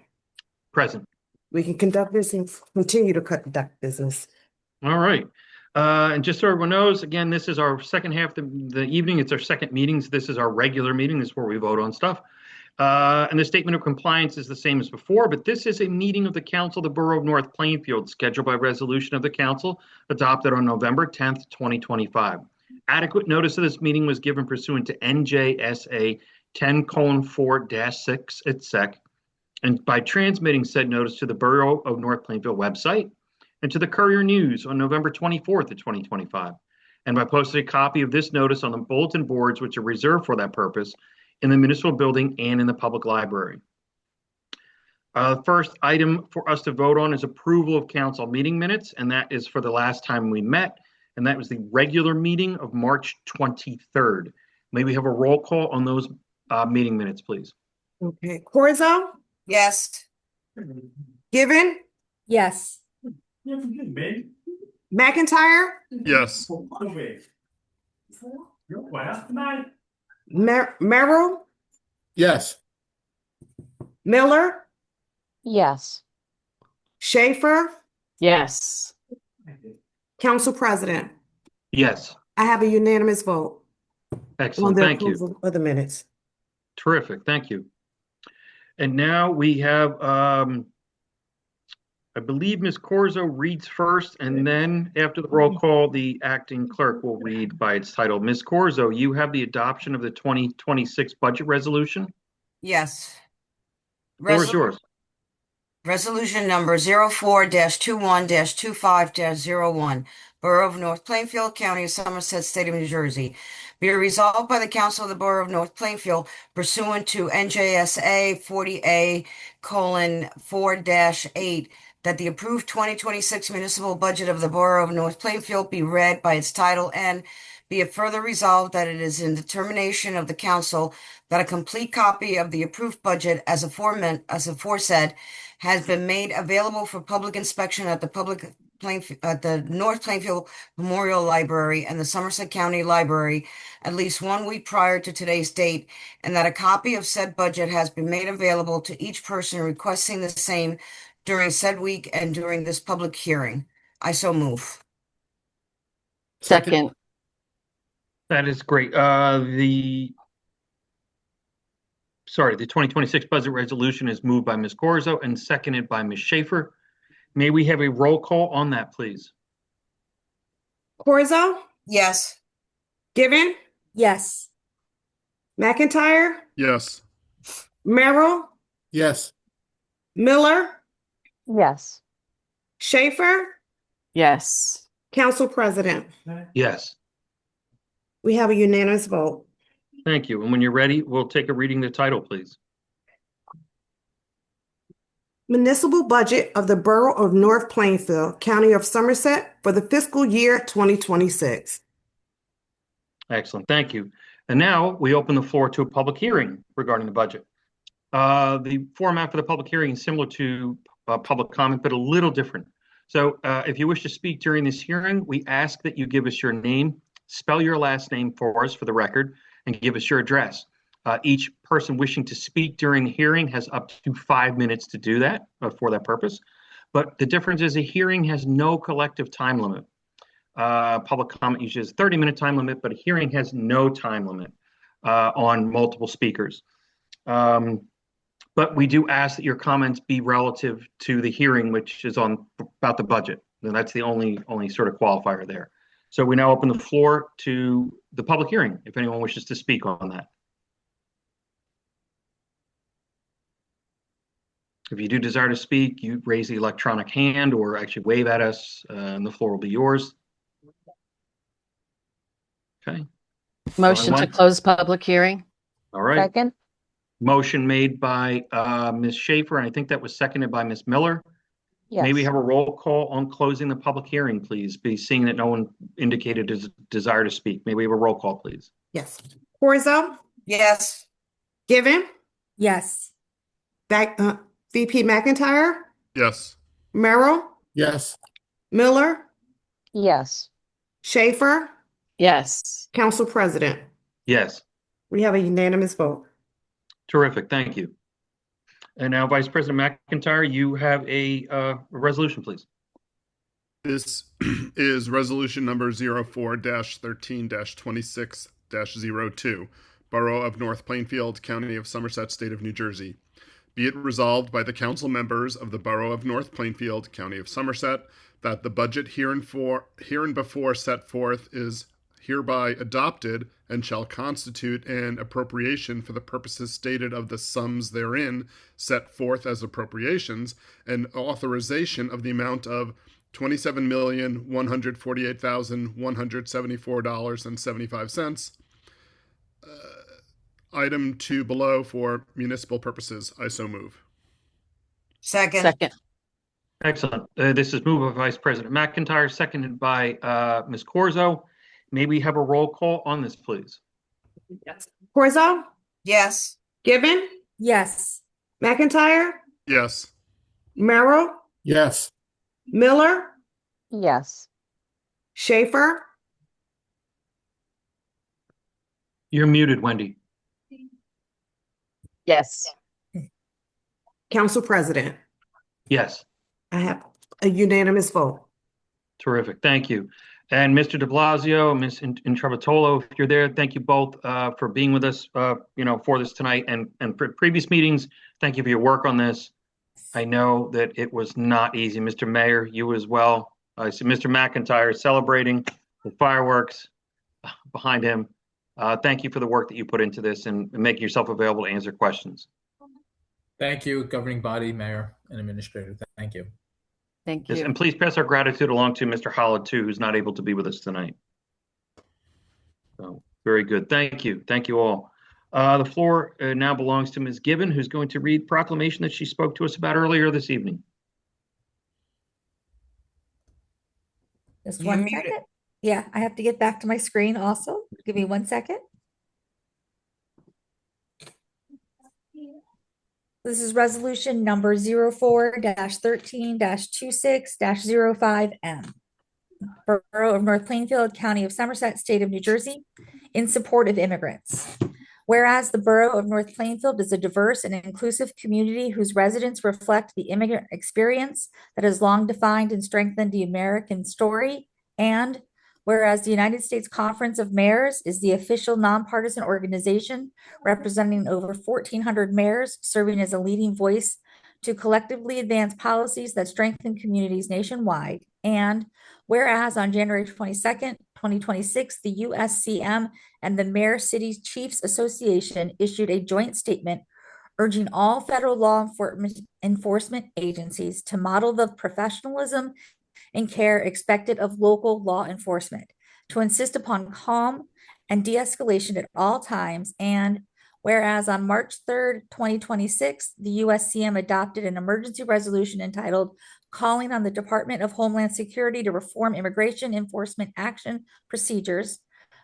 Present. We can conduct business, continue to conduct business. All right. And just so everyone knows, again, this is our second half of the evening. It's our second meetings. This is our regular meeting. This is where we vote on stuff. And the statement of compliance is the same as before, but this is a meeting of the Council of the Borough of North Plainfield scheduled by resolution of the Council adopted on November 10th, 2025. Adequate notice of this meeting was given pursuant to NJSA 10:4-6 et sec, and by transmitting said notice to the Borough of North Plainfield website and to the Courier News on November 24th of 2025, and by posting a copy of this notice on the bulletin boards which are reserved for that purpose in the municipal building and in the public library. First item for us to vote on is approval of council meeting minutes, and that is for the last time we met, and that was the regular meeting of March 23rd. May we have a roll call on those meeting minutes, please? Okay. Corzo? Yes. Given? Yes. McIntyre? Yes. Merrill? Yes. Miller? Yes. Schaefer? Yes. Council President? Yes. I have a unanimous vote on Excellent. the Thank you. approval of the minutes. Terrific. Thank you. And now we have, I believe Ms. Corzo reads first, and then after the roll call, the acting clerk will read by its title. Ms. Corzo, you have the adoption of the 2026 budget resolution. Yes. Floor is yours. Resolution number 04-21-25-01, Borough of North Plainfield, County of Somerset, State of New Jersey. Be it resolved by the Council of the Borough of North Plainfield pursuant to NJSA 40A:4-8 that the approved 2026 municipal budget of the Borough of North Plainfield be read by its title, and be it further resolved that it is in determination of the council that a complete copy of the approved budget as aforesaid has been made available for public inspection at the North Plainfield Memorial Library and the Somerset County Library at least 1 week prior to today's date, and that a copy of said budget has been made available to each person requesting the same during said week and during this public hearing. I so move. Second. That is great. The 2026 budget resolution is moved by Ms. Corzo and seconded by Ms. Schaefer. May we have a roll call on that, please? Corzo? Yes. Given? Yes. McIntyre? Yes. Merrill? Yes. Miller? Yes. Schaefer? Yes. Council President? Yes. We have a unanimous vote. Thank you. And when you're ready, we'll take a reading of the title, please. Municipal budget of the Borough of North Plainfield, County of Somerset for the fiscal year 2026. Excellent. Thank you. And now we open the floor to a public hearing regarding the budget. The format for the public hearing is similar to public comment, but a little different. So if you wish to speak during this hearing, we ask that you give us your name, spell your last name for us for the record, and give us your address. Each person wishing to speak during the hearing has up to 5 minutes to do that for that purpose. But the difference is a hearing has no collective time limit. Public comment usually has a 30-minute time limit, but a hearing has no time limit on multiple speakers. But we do ask that your comments be relative to the hearing, which is on about the budget. And that's the only sort of qualifier there. So we now open the floor to the public hearing, if anyone wishes to speak on that. If you do desire to speak, you raise the electronic hand or actually wave at us, and the floor will be yours. Okay. Motion to close public hearing. All right. Second. Motion made by Ms. Schaefer, and I think that was seconded by Ms. Miller. Yes. May we have a roll call on closing the public hearing, please? Be seeing that no one indicated his desire to speak. May we have a roll call, please? Yes. Corzo? Yes. Given? Yes. VP McIntyre? Yes. Merrill? Yes. Miller? Yes. Schaefer? Yes. Council President? Yes. We have a unanimous vote. Terrific. Thank you. And now, Vice President McIntyre, you have a resolution, please. This is resolution number 04-13-26-02, Borough of North Plainfield, County of Somerset, State of New Jersey. Be it resolved by the council members of the Borough of North Plainfield, County of Somerset, that the budget hereinbefore set forth is hereby adopted and shall constitute an appropriation for the purposes stated of the sums therein set forth as appropriations, and authorization of the amount of $27,148,174.75. Item 2 below for municipal purposes. I so move. Second. Second. Excellent. This is moved by Vice President McIntyre, seconded by Ms. Corzo. May we have a roll call on this, please? Yes. Corzo, Yes. Gibbon, Yes. McIntyre, Yes. Merrill, Yes. Miller, Yes. Schaefer, You're muted, Wendy. Yes. Council President. Yes. I have a unanimous vote. Terrific. Thank you. And Mr. de Blasio, Ms. Introvatolo, if you're there, thank you both for being with us, for this tonight and for previous meetings. Thank you for your work on this. I know that it was not easy. Mr. Mayor, you as well. I see Mr. McIntyre celebrating with fireworks behind him. Thank you for the work that you put into this and making yourself available to answer questions. Thank you, governing body, mayor, and administrator. Thank you. Thank Yes, you. and please pass our gratitude along to Mr. Holland too, who's not able to be with us tonight. So very good. Thank you. Thank you all. The floor now belongs to Ms. Gibbon, who's going to read proclamation that she spoke to us about earlier this evening. Just You're one muted. second. Yeah, I have to get back to my screen also. Give me 1 second. This is resolution number 04-13-26-05M. Borough of North Plainfield, County of Somerset, State of New Jersey, in support of immigrants. Whereas the Borough of North Plainfield is a diverse and inclusive community whose residents reflect the immigrant experience that has long defined and strengthened the American story, and whereas the United States Conference of Mayors is the official nonpartisan organization representing over 1,400 mayors, serving as a leading voice to collectively advance policies that strengthen communities nationwide, and whereas on January 22nd, 2026, the USCM and the Mayor City Chiefs Association issued a joint statement urging all federal law enforcement agencies to model the professionalism and care expected of local law enforcement, to insist upon calm and de-escalation at all times, and whereas on March 3rd, 2026, the USCM adopted an emergency resolution entitled Calling on the Department of Homeland Security to Reform Immigration Enforcement Action Procedures,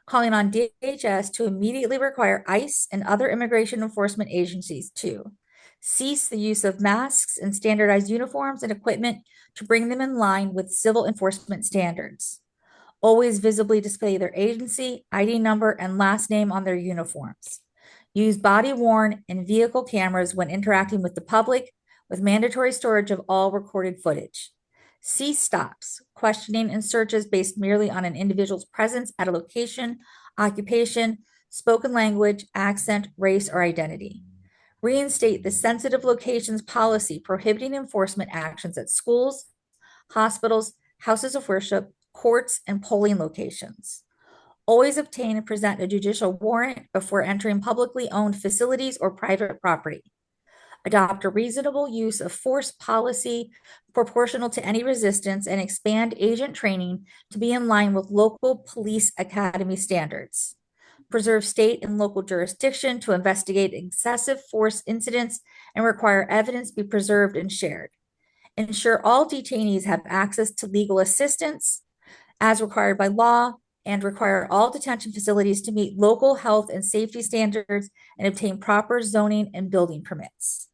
calling on DHS to immediately require ICE and other immigration enforcement agencies to cease the use of masks and standardized uniforms and equipment to bring them in line with civil enforcement standards. Always visibly display their agency, ID number, and last name on their uniforms. Use body-worn and vehicle cameras when interacting with the public, with mandatory storage of all recorded footage. Cease stops, questioning, and searches based merely on an individual's presence at a location, occupation, spoken language, accent, race, or identity. Reinstate the sensitive locations policy prohibiting enforcement actions at schools, hospitals, houses of worship, courts, and polling locations. Always obtain and present a judicial warrant before entering publicly owned facilities or private property. Adopt a reasonable use of force policy proportional to any resistance and expand agent training to be in line with local police academy standards. Preserve state and local jurisdiction to investigate excessive force incidents and require evidence be preserved and shared. Ensure all detainees have access to legal assistance as required by law, and require all detention facilities to meet local health and safety standards and obtain proper zoning and building permits.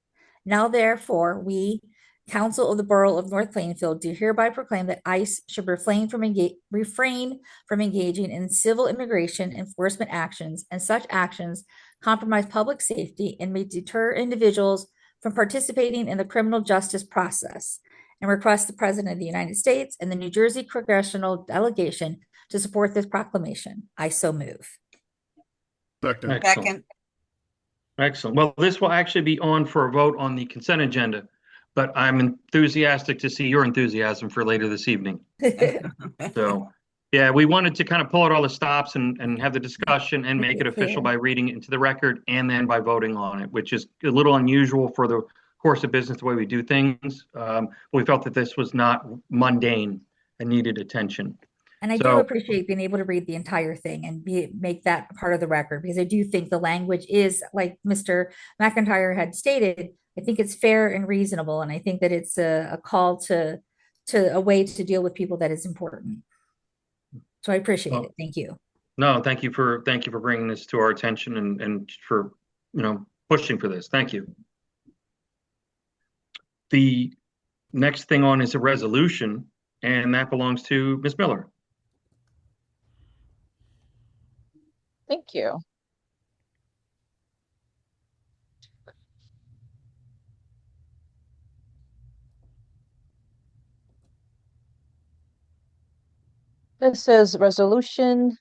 Now, therefore, we, Council of the Borough of North Plainfield, do hereby proclaim that ICE should refrain from engaging in civil immigration enforcement actions, and such actions compromise public safety and may deter individuals from participating in the criminal justice process, and request the President of the United States and the New Jersey Congressional Delegation to support this proclamation. I so move. Second. Excellent. Second. Excellent. Well, this will actually be on for a vote on the consent agenda, but I'm enthusiastic to see your enthusiasm for later this evening. So, yeah, we wanted to kind of pull out all the stops and have the discussion and make it official by reading it into the record and then by voting on it, which is a little unusual for the course of business, the way we do things. We felt that this was not mundane. and needed attention. And I do So, appreciate being able to read the entire thing and make that part of the record, because I do think the language is, like Mr. McIntyre had stated, I think it's fair and reasonable. And I think that it's a call to a way to deal with people that is important. So I appreciate it. Thank you. no, thank you for bringing this to our attention and for, pushing for this. Thank you. The next thing on is a resolution, and that belongs to Ms. Miller. Thank you. This is resolution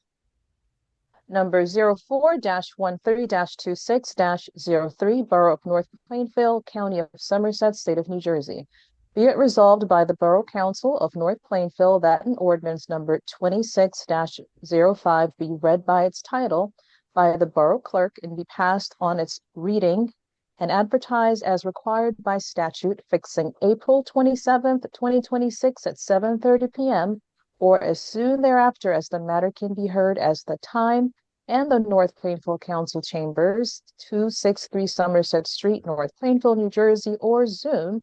number 04-13-26-03, Borough of North Plainfield, County of Somerset, State of New Jersey. Be it resolved by the Borough Council of North Plainfield that an ordinance number 26-05 be read by its title by the Borough Clerk and be passed on its reading and advertised as required by statute, fixing April 27th, 2026 at 7:30 p.m. or as soon thereafter as the matter can be heard, as the time and the North Plainfield Council Chambers, 263 Somerset Street, North Plainfield, New Jersey, or Zoom,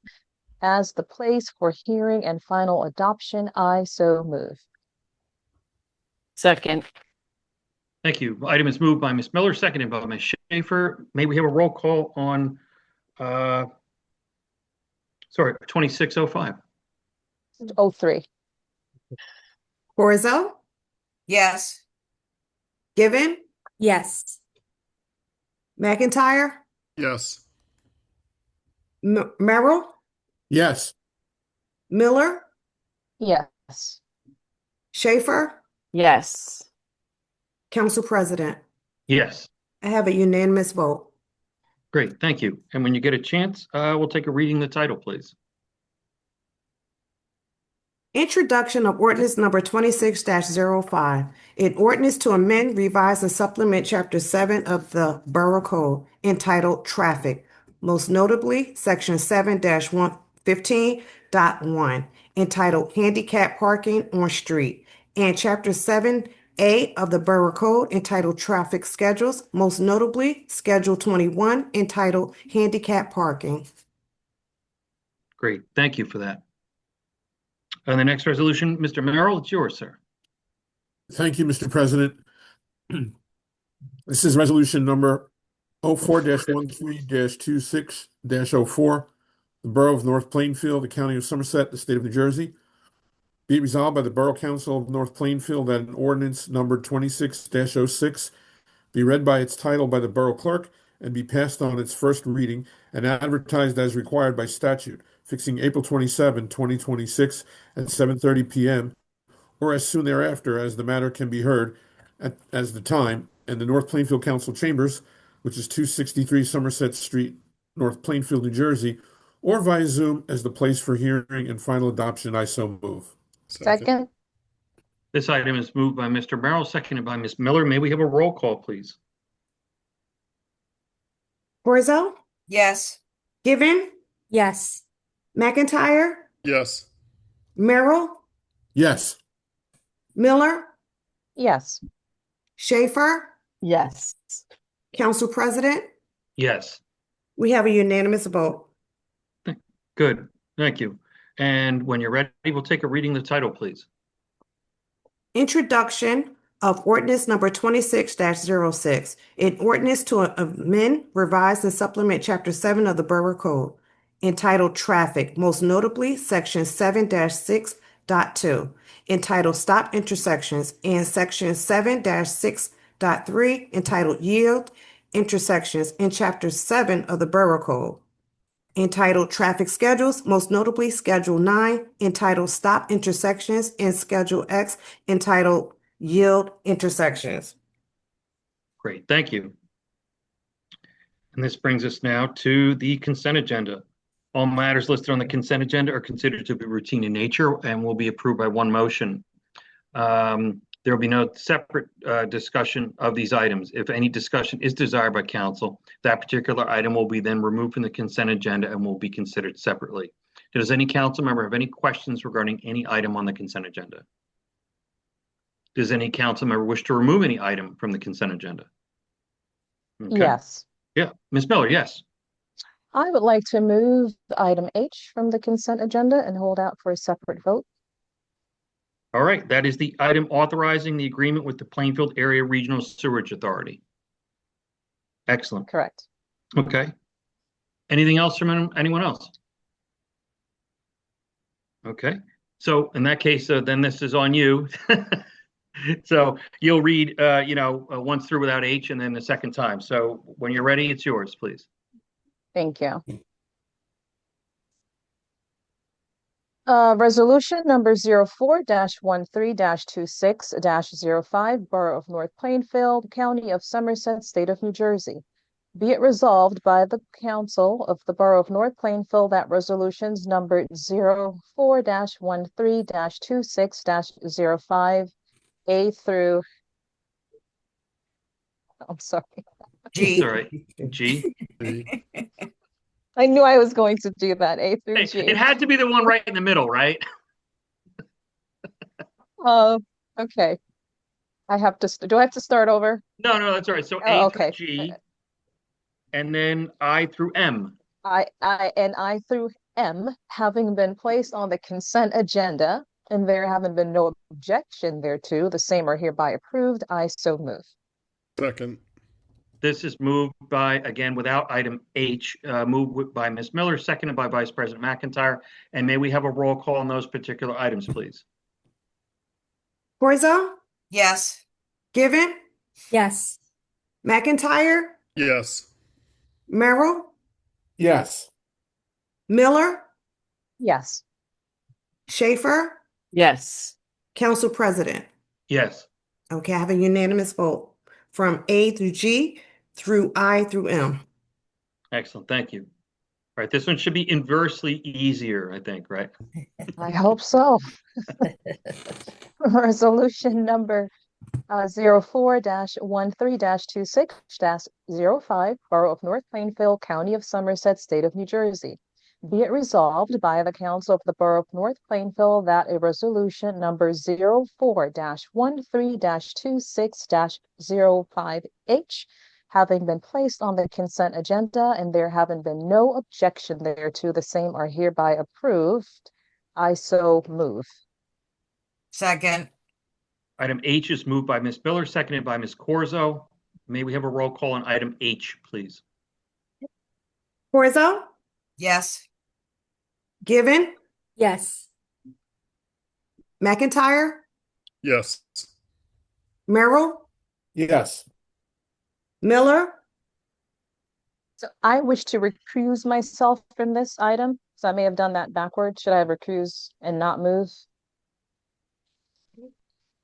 as the place for hearing and final adoption. I so move. Second. Thank you. Item is moved by Ms. Miller, seconded by Ms. Schaefer. May we have a roll call on, 2605? 03. Corzo, Yes. Given, Yes. McIntyre, Yes. Merrill, Yes. Miller, Yes. Schaefer, Yes. Council President. Yes. I have a unanimous vote. Great, thank you. And when you get a chance, we'll take a reading the title, please. Introduction of ordinance number 26-05. An ordinance to amend, revise, and supplement Chapter 7 of the Borough Code entitled Traffic, most notably Section 7-115.1, entitled Handicap Parking on Street, and Chapter 7A of the Borough Code entitled Traffic Schedules, most notably Schedule 21, entitled Handicap Parking. Great, thank you for that. And the next resolution, Mr. Merrill, it's yours, sir. Thank you, Mr. President. This is resolution number 04-13-26-04, the Borough of North Plainfield, the County of Somerset, the State of New Jersey. Be it resolved by the Borough Council of North Plainfield that an ordinance number 26-06 be read by its title by the Borough Clerk and be passed on its first reading and advertised as required by statute, fixing April 27, 2026 at 7:30 p.m. or as soon thereafter as the matter can be heard, as the time, and the North Plainfield Council Chambers, which is 263 Somerset Street, North Plainfield, New Jersey, or via Zoom as the place for hearing and final adoption. I so move. Second. This item is moved by Mr. Merrill, seconded by Ms. Miller. May we have a roll call, please? Corzo, Yes. Given, Yes. McIntyre, Yes. Merrill, Yes. Miller, Yes. Schaefer, Yes. Council President. Yes. We have a unanimous vote. Good, thank you. And when you're ready, we'll take a reading the title, please. Introduction of ordinance number 26-06, an ordinance to amend, revise, and supplement Chapter 7 of the Borough Code entitled Traffic, most notably Section 7-6.2, entitled Stop Intersections, and Section 7-6.3, entitled Yield Intersections in Chapter 7 of the Borough Code, entitled Traffic Schedules, most notably Schedule 9, entitled Stop Intersections, and Schedule X, entitled Yield Intersections. Great, thank you. And this brings us now to the consent agenda. All matters listed on the consent agenda are considered to be routine in nature and will be approved by one motion. There will be no separate discussion of these items. If any discussion is desired by council, that particular item will be then removed from the consent agenda and will be considered separately. Does any council member have any questions regarding any item on the consent agenda? Does any council member wish to remove any item from the consent agenda? Okay. Yes. Yeah, Ms. Miller, yes. I would like to move item H from the consent agenda and hold out for a separate vote. All right, that is the item authorizing the agreement with the Plainfield Area Regional Sewerage Authority. Excellent. Correct. Okay. Anything else from anyone else? Okay. So in that case, then this is on you. So you'll read, once through without H and then the second time. So when you're ready, it's yours, please. Thank you. Resolution number 04-13-26-05, Borough of North Plainfield, County of Somerset, State of New Jersey. Be it resolved by the Council of the Borough of North Plainfield that resolutions number 04-13-26-05 A through, I'm sorry. G. All right. G. I knew I was going to do that. A through Hey, G. it had to be the one right in the middle, right? Okay. I have to, do I have to start over? No, that's all right. So Oh, A okay. through G, and then I through M. I through M, having been placed on the consent agenda, and there having been no objection thereto, the same are hereby approved. I so move. Second. This is moved by, again, without item H, moved by Ms. Miller, seconded by Vice President McIntyre. And may we have a roll call on those particular items, please? Corzo? Yes. Given? Yes. McIntyre? Yes. Merrill? Yes. Miller? Yes. Schaefer? Yes. Council President? Yes. Okay, I have a unanimous vote from A through G through I through M. Excellent. Thank you. All right. This one should be inversely easier, I think, right? I hope so. Resolution number 04-13-26-05, Borough of North Plainfield, County of Somerset, State of New Jersey. Be it resolved by the Council of the Borough of North Plainfield that a resolution number 04-13-26-05H, having been placed on the consent agenda and there having been no objection thereto, the same are hereby approved. I so move. Second. Item H is moved by Ms. Miller, seconded by Ms. Corzo. May we have a roll call on item H, please? Corzo? Yes. Given? Yes. McIntyre? Yes. Merrill? Yes. Miller? So I wish to recuse myself from this item. So I may have done that backwards. Should I have recused and not move?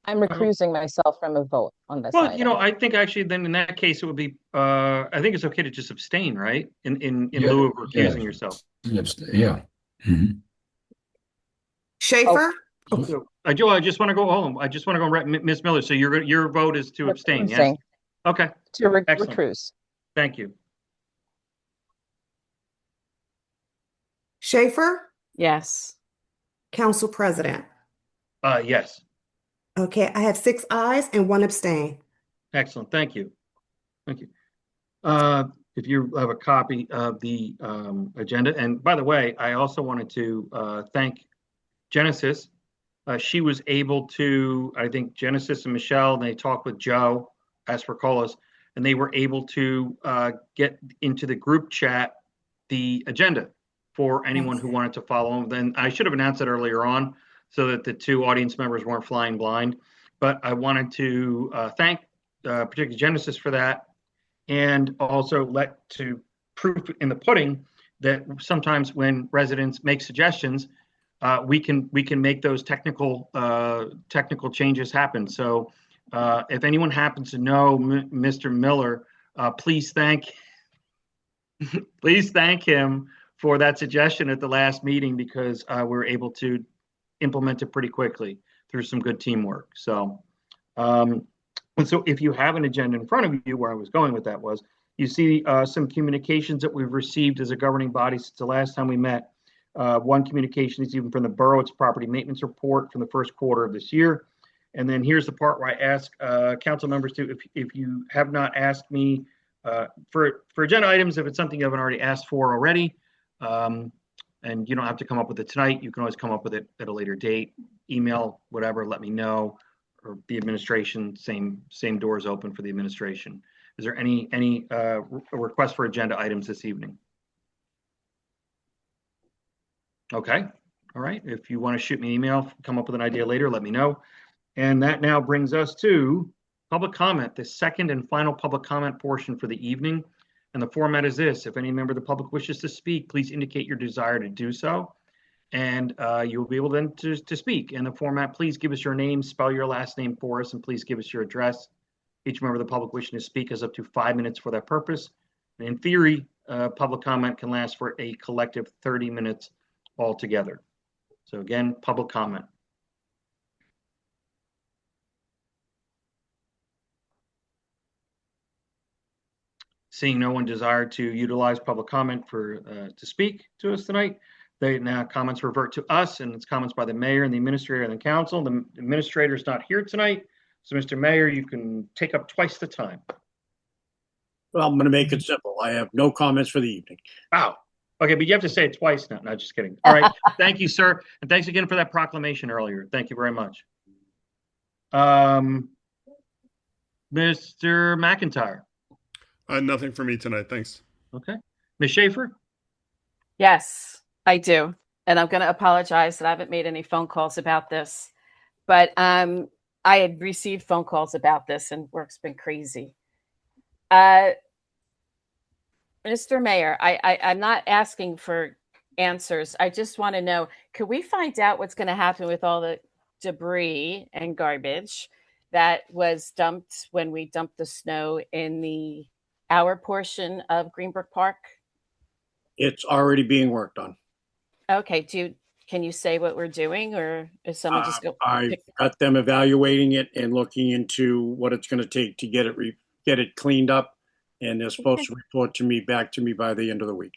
I'm recusing myself from a vote on this Well, item. I think actually then in that case it would be, I think it's okay to just abstain, right? In Yeah, lieu of recusing yeah. yourself. Yeah. Mhm. Schaefer? So, I just want to go home. I just want to go, Ms. Miller. So your vote is to abstain, yes? Recusing. Okay, To Excellent. recuse. thank you. Schaefer? Yes. Council President? Yes, Okay, I have 6 ayes and 1 abstain. excellent. Thank you. Thank you. If you have a copy of the agenda, and by the way, I also wanted to thank Genesis. She was able to, I think Genesis and Michelle, they talked with Joe, as for Colas, and they were able to get into the group chat the agenda for anyone who wanted to follow. Then I should have announced it earlier on so that the 2 audience members weren't flying blind. But I wanted to thank particularly Genesis for that, and also to proof in the pudding that sometimes when residents make suggestions, we can make those technical changes happen. So if anyone happens to know Mr. Miller, please thank him for that suggestion at the last meeting, because we were able to implement it pretty quickly through some good teamwork. So, and so if you have an agenda in front of you, where I was going with that was, you see some communications that we've received as a governing body since the last time we met. One communication is even from the borough. It's property maintenance report from the first quarter of this year. And then here's the part where I ask council members to, if you have not asked me for agenda items, if it's something you haven't already asked for already, and you don't have to come up with it tonight, you can always come up with it at a later date, email, whatever, let me know, or the administration, same doors open for the administration. Is there any request for agenda items this evening? Okay, all right. If you want to shoot me an email, come up with an idea later, let me know. And that now brings us to public comment, the second and final public comment portion for the evening. And the format is this: if any member of the public wishes to speak, please indicate your desire to do so. And you'll be able then to speak. In the format, please give us your name, spell your last name for us, and please give us your address. Each member of the public wishing to speak has up to 5 minutes for that purpose. And in theory, public comment can last for a collective 30 minutes altogether. So again, public comment. Seeing no one desire to utilize public comment for to speak to us tonight, now comments revert to us, and it's comments by the mayor and the administrator and the council. The administrator is not here tonight, so Mr. Mayor, you can take up twice the time. Well, I'm going to make it simple. I have no comments for the evening. Wow. Okay, but you have to say it twice now. No, just kidding. All right. Thank you, sir. And thanks again for that proclamation earlier. Thank you very much. Mr. McIntyre. Nothing for me tonight. Thanks. Okay. Ms. Schaefer? Yes, I do. And I'm going to apologize that I haven't made any phone calls about this. But I had received phone calls about this and work's been crazy. Mr. Mayor, I'm not asking for answers. I just want to know, could we find out what's going to happen with all the debris and garbage that was dumped when we dumped the snow in our portion of Greenbrook Park? It's already being worked on. Okay. Can you say what we're doing, or is someone just go? I got them evaluating it and looking into what it's going to take to get it cleaned up, and they're supposed to report back to me by the end of the week.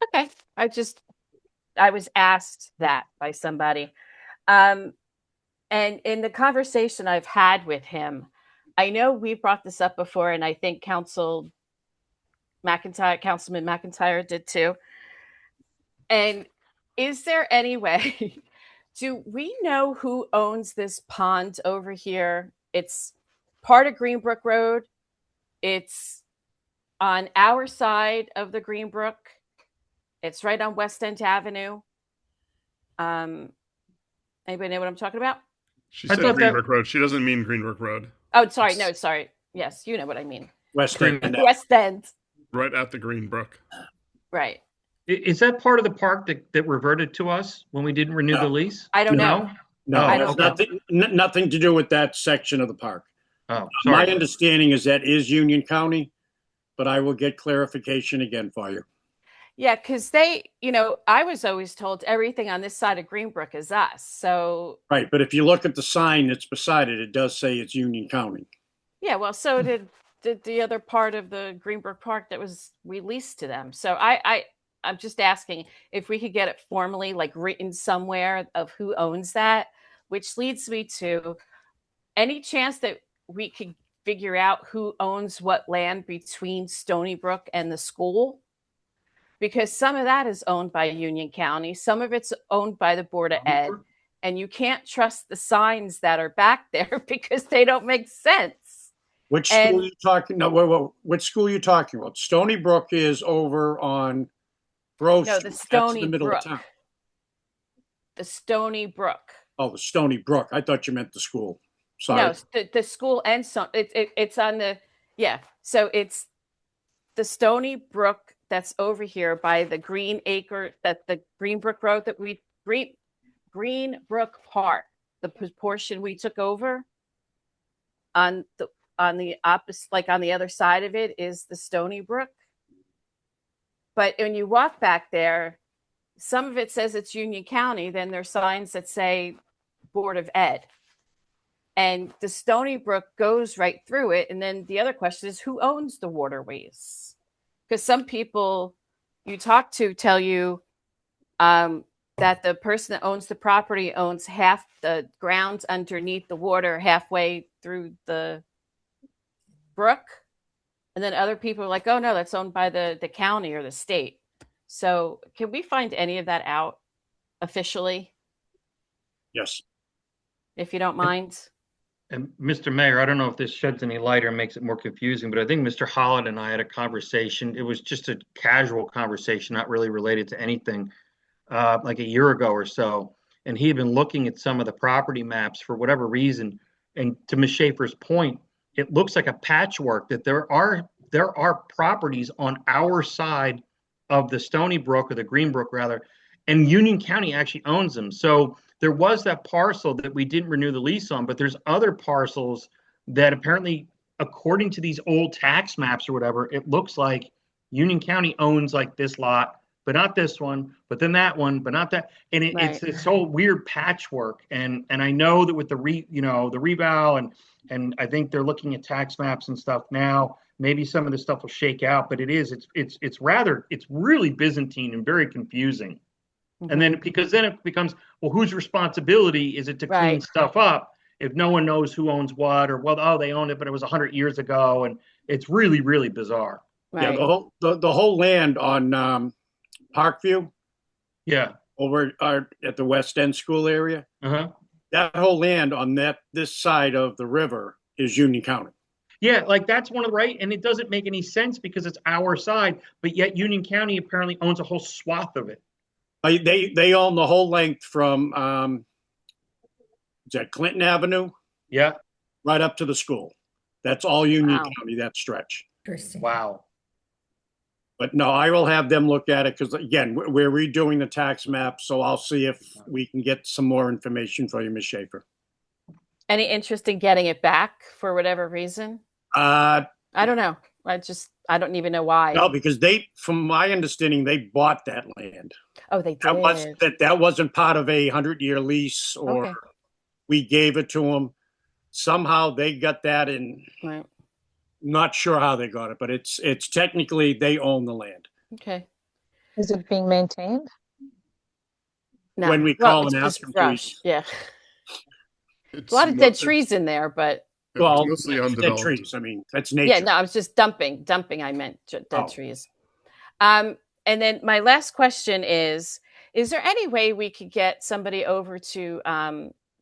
Okay. I was asked that by somebody. And in the conversation I've had with him, I know we brought this up before, and I think Councilman McIntyre did too. And is there any way, do we know who owns this pond over here? It's part of Greenbrook Road. It's on our side of the Greenbrook. It's right on West End Avenue. Anybody know what I'm talking about? She said Greenbrook Road. She doesn't mean Greenbrook Road. Oh, sorry. No, sorry. Yes, you know what I mean. West End. West End. Right at the Greenbrook. Right. Is that part of the park that reverted to us when we didn't renew the lease? I don't know. No, I don't nothing to do with that section of the park. Oh, my understanding is that is Union County, but I will get clarification again for you. Yeah, because I was always told everything on this side of Greenbrook is us. So right, but if you look at the sign that's beside it, it does say it's Union County. Yeah, well, so did the other part of the Greenbrook Park that was released to them. So I'm just asking if we could get it formally, like written somewhere, of who owns that, which leads me to any chance that we could figure out who owns what land between Stony Brook and the school, because some of that is owned by Union County, some of it's owned by the Board of Ed, and you can't trust the signs that are back there because they don't make sense. Which school are you talking? No, which school are you talking about? Stony Brook is over on Grove Street. No, the Stony That's the middle Brook. of town. The Stony Brook. Oh, the Stony Brook. I thought you meant the school. Sorry. No, the school and so it's on the So it's the Stony Brook that's over here by the Green Acre, that the Greenbrook Road that Greenbrook Park, the portion we took over on the opposite, like on the other side of it, is the Stony Brook. But when you walk back there, some of it says it's Union County. Then there's signs that say Board of Ed. And the Stony Brook goes right through it. And then the other question is, who owns the waterways? Because some people you talk to tell you that the person that owns the property owns half the grounds underneath the water, halfway through the brook. And then other people are like, oh no, that's owned by the county or the state. So can we find any of that out officially, Yes. if you don't mind? And Mr. Mayor, I don't know if this sheds any light or makes it more confusing, but I think Mr. Holland and I had a conversation. It was just a casual conversation, not really related to anything, like a year ago or so. And he had been looking at some of the property maps for whatever reason. And to Ms. Schaefer's point, it looks like a patchwork that there are properties on our side of the Stony Brook, or the Green Brook rather, and Union County actually owns them. So there was that parcel that we didn't renew the lease on, but there's other parcels that apparently, according to these old tax maps or whatever, it looks like Union County owns like this lot, but not this one, but then that one, but not that. And it's Right. this whole weird patchwork. And I know that with the the revow, and I think they're looking at tax maps and stuff now. Maybe some of this stuff will shake out, but it's really Byzantine and very confusing. And then because then it becomes, well, whose responsibility is it to clean Right. stuff up if no one knows who owns what, or well, oh, they owned it, but it was 100 years ago, and it's really, really bizarre. Yeah, Right. the whole land on Parkview Yeah. over at the West End School area, Uh-huh. that whole land on this side of the river is Union County. Yeah, like that's one of the right, and it doesn't make any sense because it's our side, but yet Union County apparently owns a whole swath of it. They own the whole length from is that Clinton Avenue Yeah. right up to the school. That's all Union Wow. County, that stretch. Interesting. Wow. But no, I will have them look at it because, again, we're redoing the tax map. So I'll see if we can get some more information for you, Ms. Schaefer. Any interest in getting it back for whatever reason? I don't know. I don't even know why. No, because from my understanding, they bought that land. Oh, they did. That wasn't part of a 100-year lease, or Okay. we gave it to them. Somehow they got that, and Right. not sure how they got it, but it's technically they own the land. Okay. Is it being maintained? No. When we call it's and just ask them to, brush. Yeah. It's A lot of mo- dead trees in there, but It's Well, mostly it's dead undeveloped. trees. I mean, that's nature. yeah, no, I was just dumping. I meant dead Oh. trees. And then my last question is there any way we could get somebody over to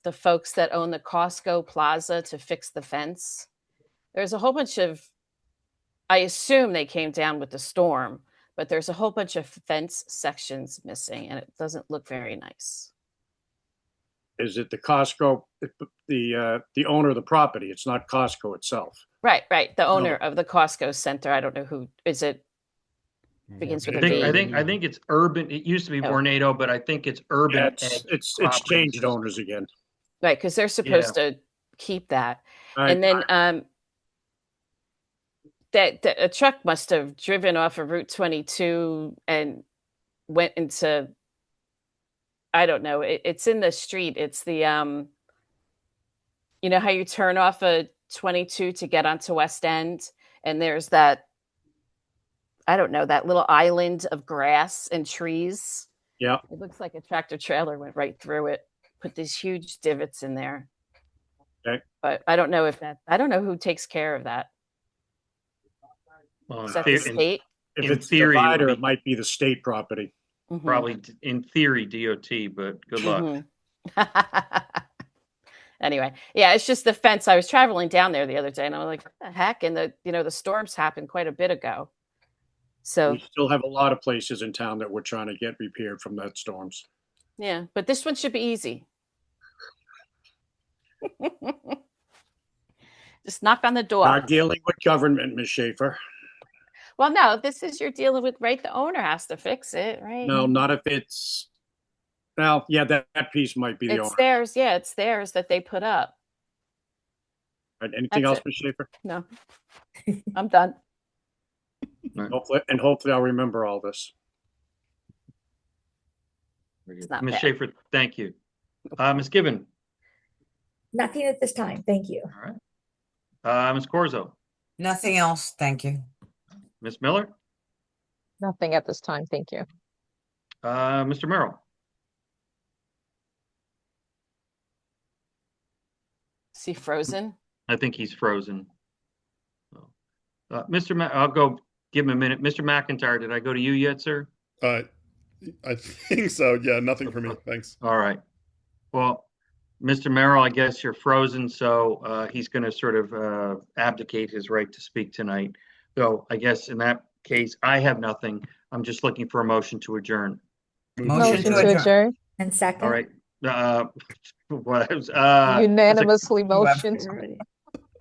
the folks that own the Costco Plaza to fix the fence? There's a whole bunch of, I assume they came down with the storm, but there's a whole bunch of fence sections missing, and it doesn't look very nice. Is it the Costco, the owner of the property? It's not Costco itself. Right. The owner of the Costco Center. I don't know who is it. Begins with a V. I think it's Urban. It used to be Oh. Vornado, but I think it's Urban Yeah, Edge it's Properties. changed owners again. Right, because they're supposed to keep that. And then that a truck must have driven off of Route 22 and went into, I don't know, it's in the street. It's the you know how you turn off a 22 to get onto West End, and there's that, I don't know, that little island of grass and trees. Yeah. It looks like a tractor trailer went right through it, put these huge divots in there. Okay. But I don't know I don't know who takes care of that. Well, Is that the state? If in it's theory, it would divider, be- it might be the state property. Mhm. Probably in theory DOT, but good luck. Mhm. Anyway, yeah, it's just the fence. I was traveling down there the other day, and I was like, "What the heck?" And the storms happened quite a bit ago. So We still have a lot of places in town that we're trying to get repaired from that storms. yeah, but this one should be easy. Just knock on the door. Not dealing with government, Ms. Schaefer. Well, no, this is you're dealing with, right? The owner has to fix it, right? No, not if it's. Well, yeah, that piece might be the It's owner. theirs. Yeah, it's theirs that they put up. Right, anything That's else, Ms. Schaefer? No, I'm done. Hopefully I'll remember all this. It's not Ms. bad. Schaefer, thank you. Ms. Gibbon. Nothing at this time. Thank you. All right. Ms. Corzo. Nothing else, thank you. Ms. Miller. Nothing at this time, thank you. Mr. Merrill. Is he frozen? I think he's frozen. I'll go give him a minute. Mr. McIntyre, did I go to you yet, sir? I think so. Yeah, nothing for me. Thanks. All right. Well, Mr. Merrill, I guess you're frozen, so he's going to sort of abdicate his right to speak tonight. So I guess in that case, I have nothing. I'm just looking for a motion to adjourn. Motion Motion to adjourn. And second. All right. Unanimously motioned.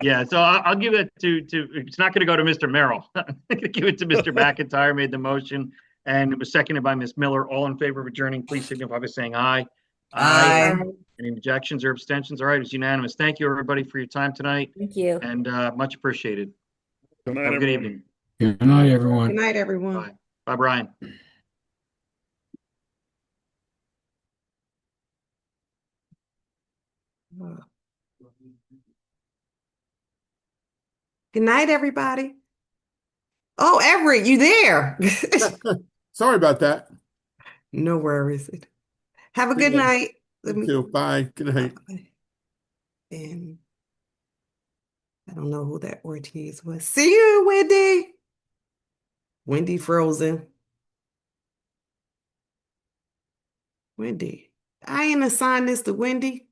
Yeah, so I'll give it to, it's not going to go to Mr. Merrill. I'm going to give it to Mr. McIntyre, made the motion, and it was seconded by Ms. Miller. All in favor of adjourning, please signify by saying aye. Aye. Any objections or abstentions? All right, it's unanimous. Thank you, everybody, for your time tonight, Thank you. and much appreciated. Good night, Have a good everyone. evening. Good night, everyone. Good night, everyone. Bye. Bye, Brian. Good night, everybody. Oh, Everett, you there? Sorry about that. No worries. Have a Good good night. night. You too. Bye. Good night. And I don't know who that Ortiz was. See you, Wendy. Wendy frozen. Wendy. I ain't assigned this to Wendy.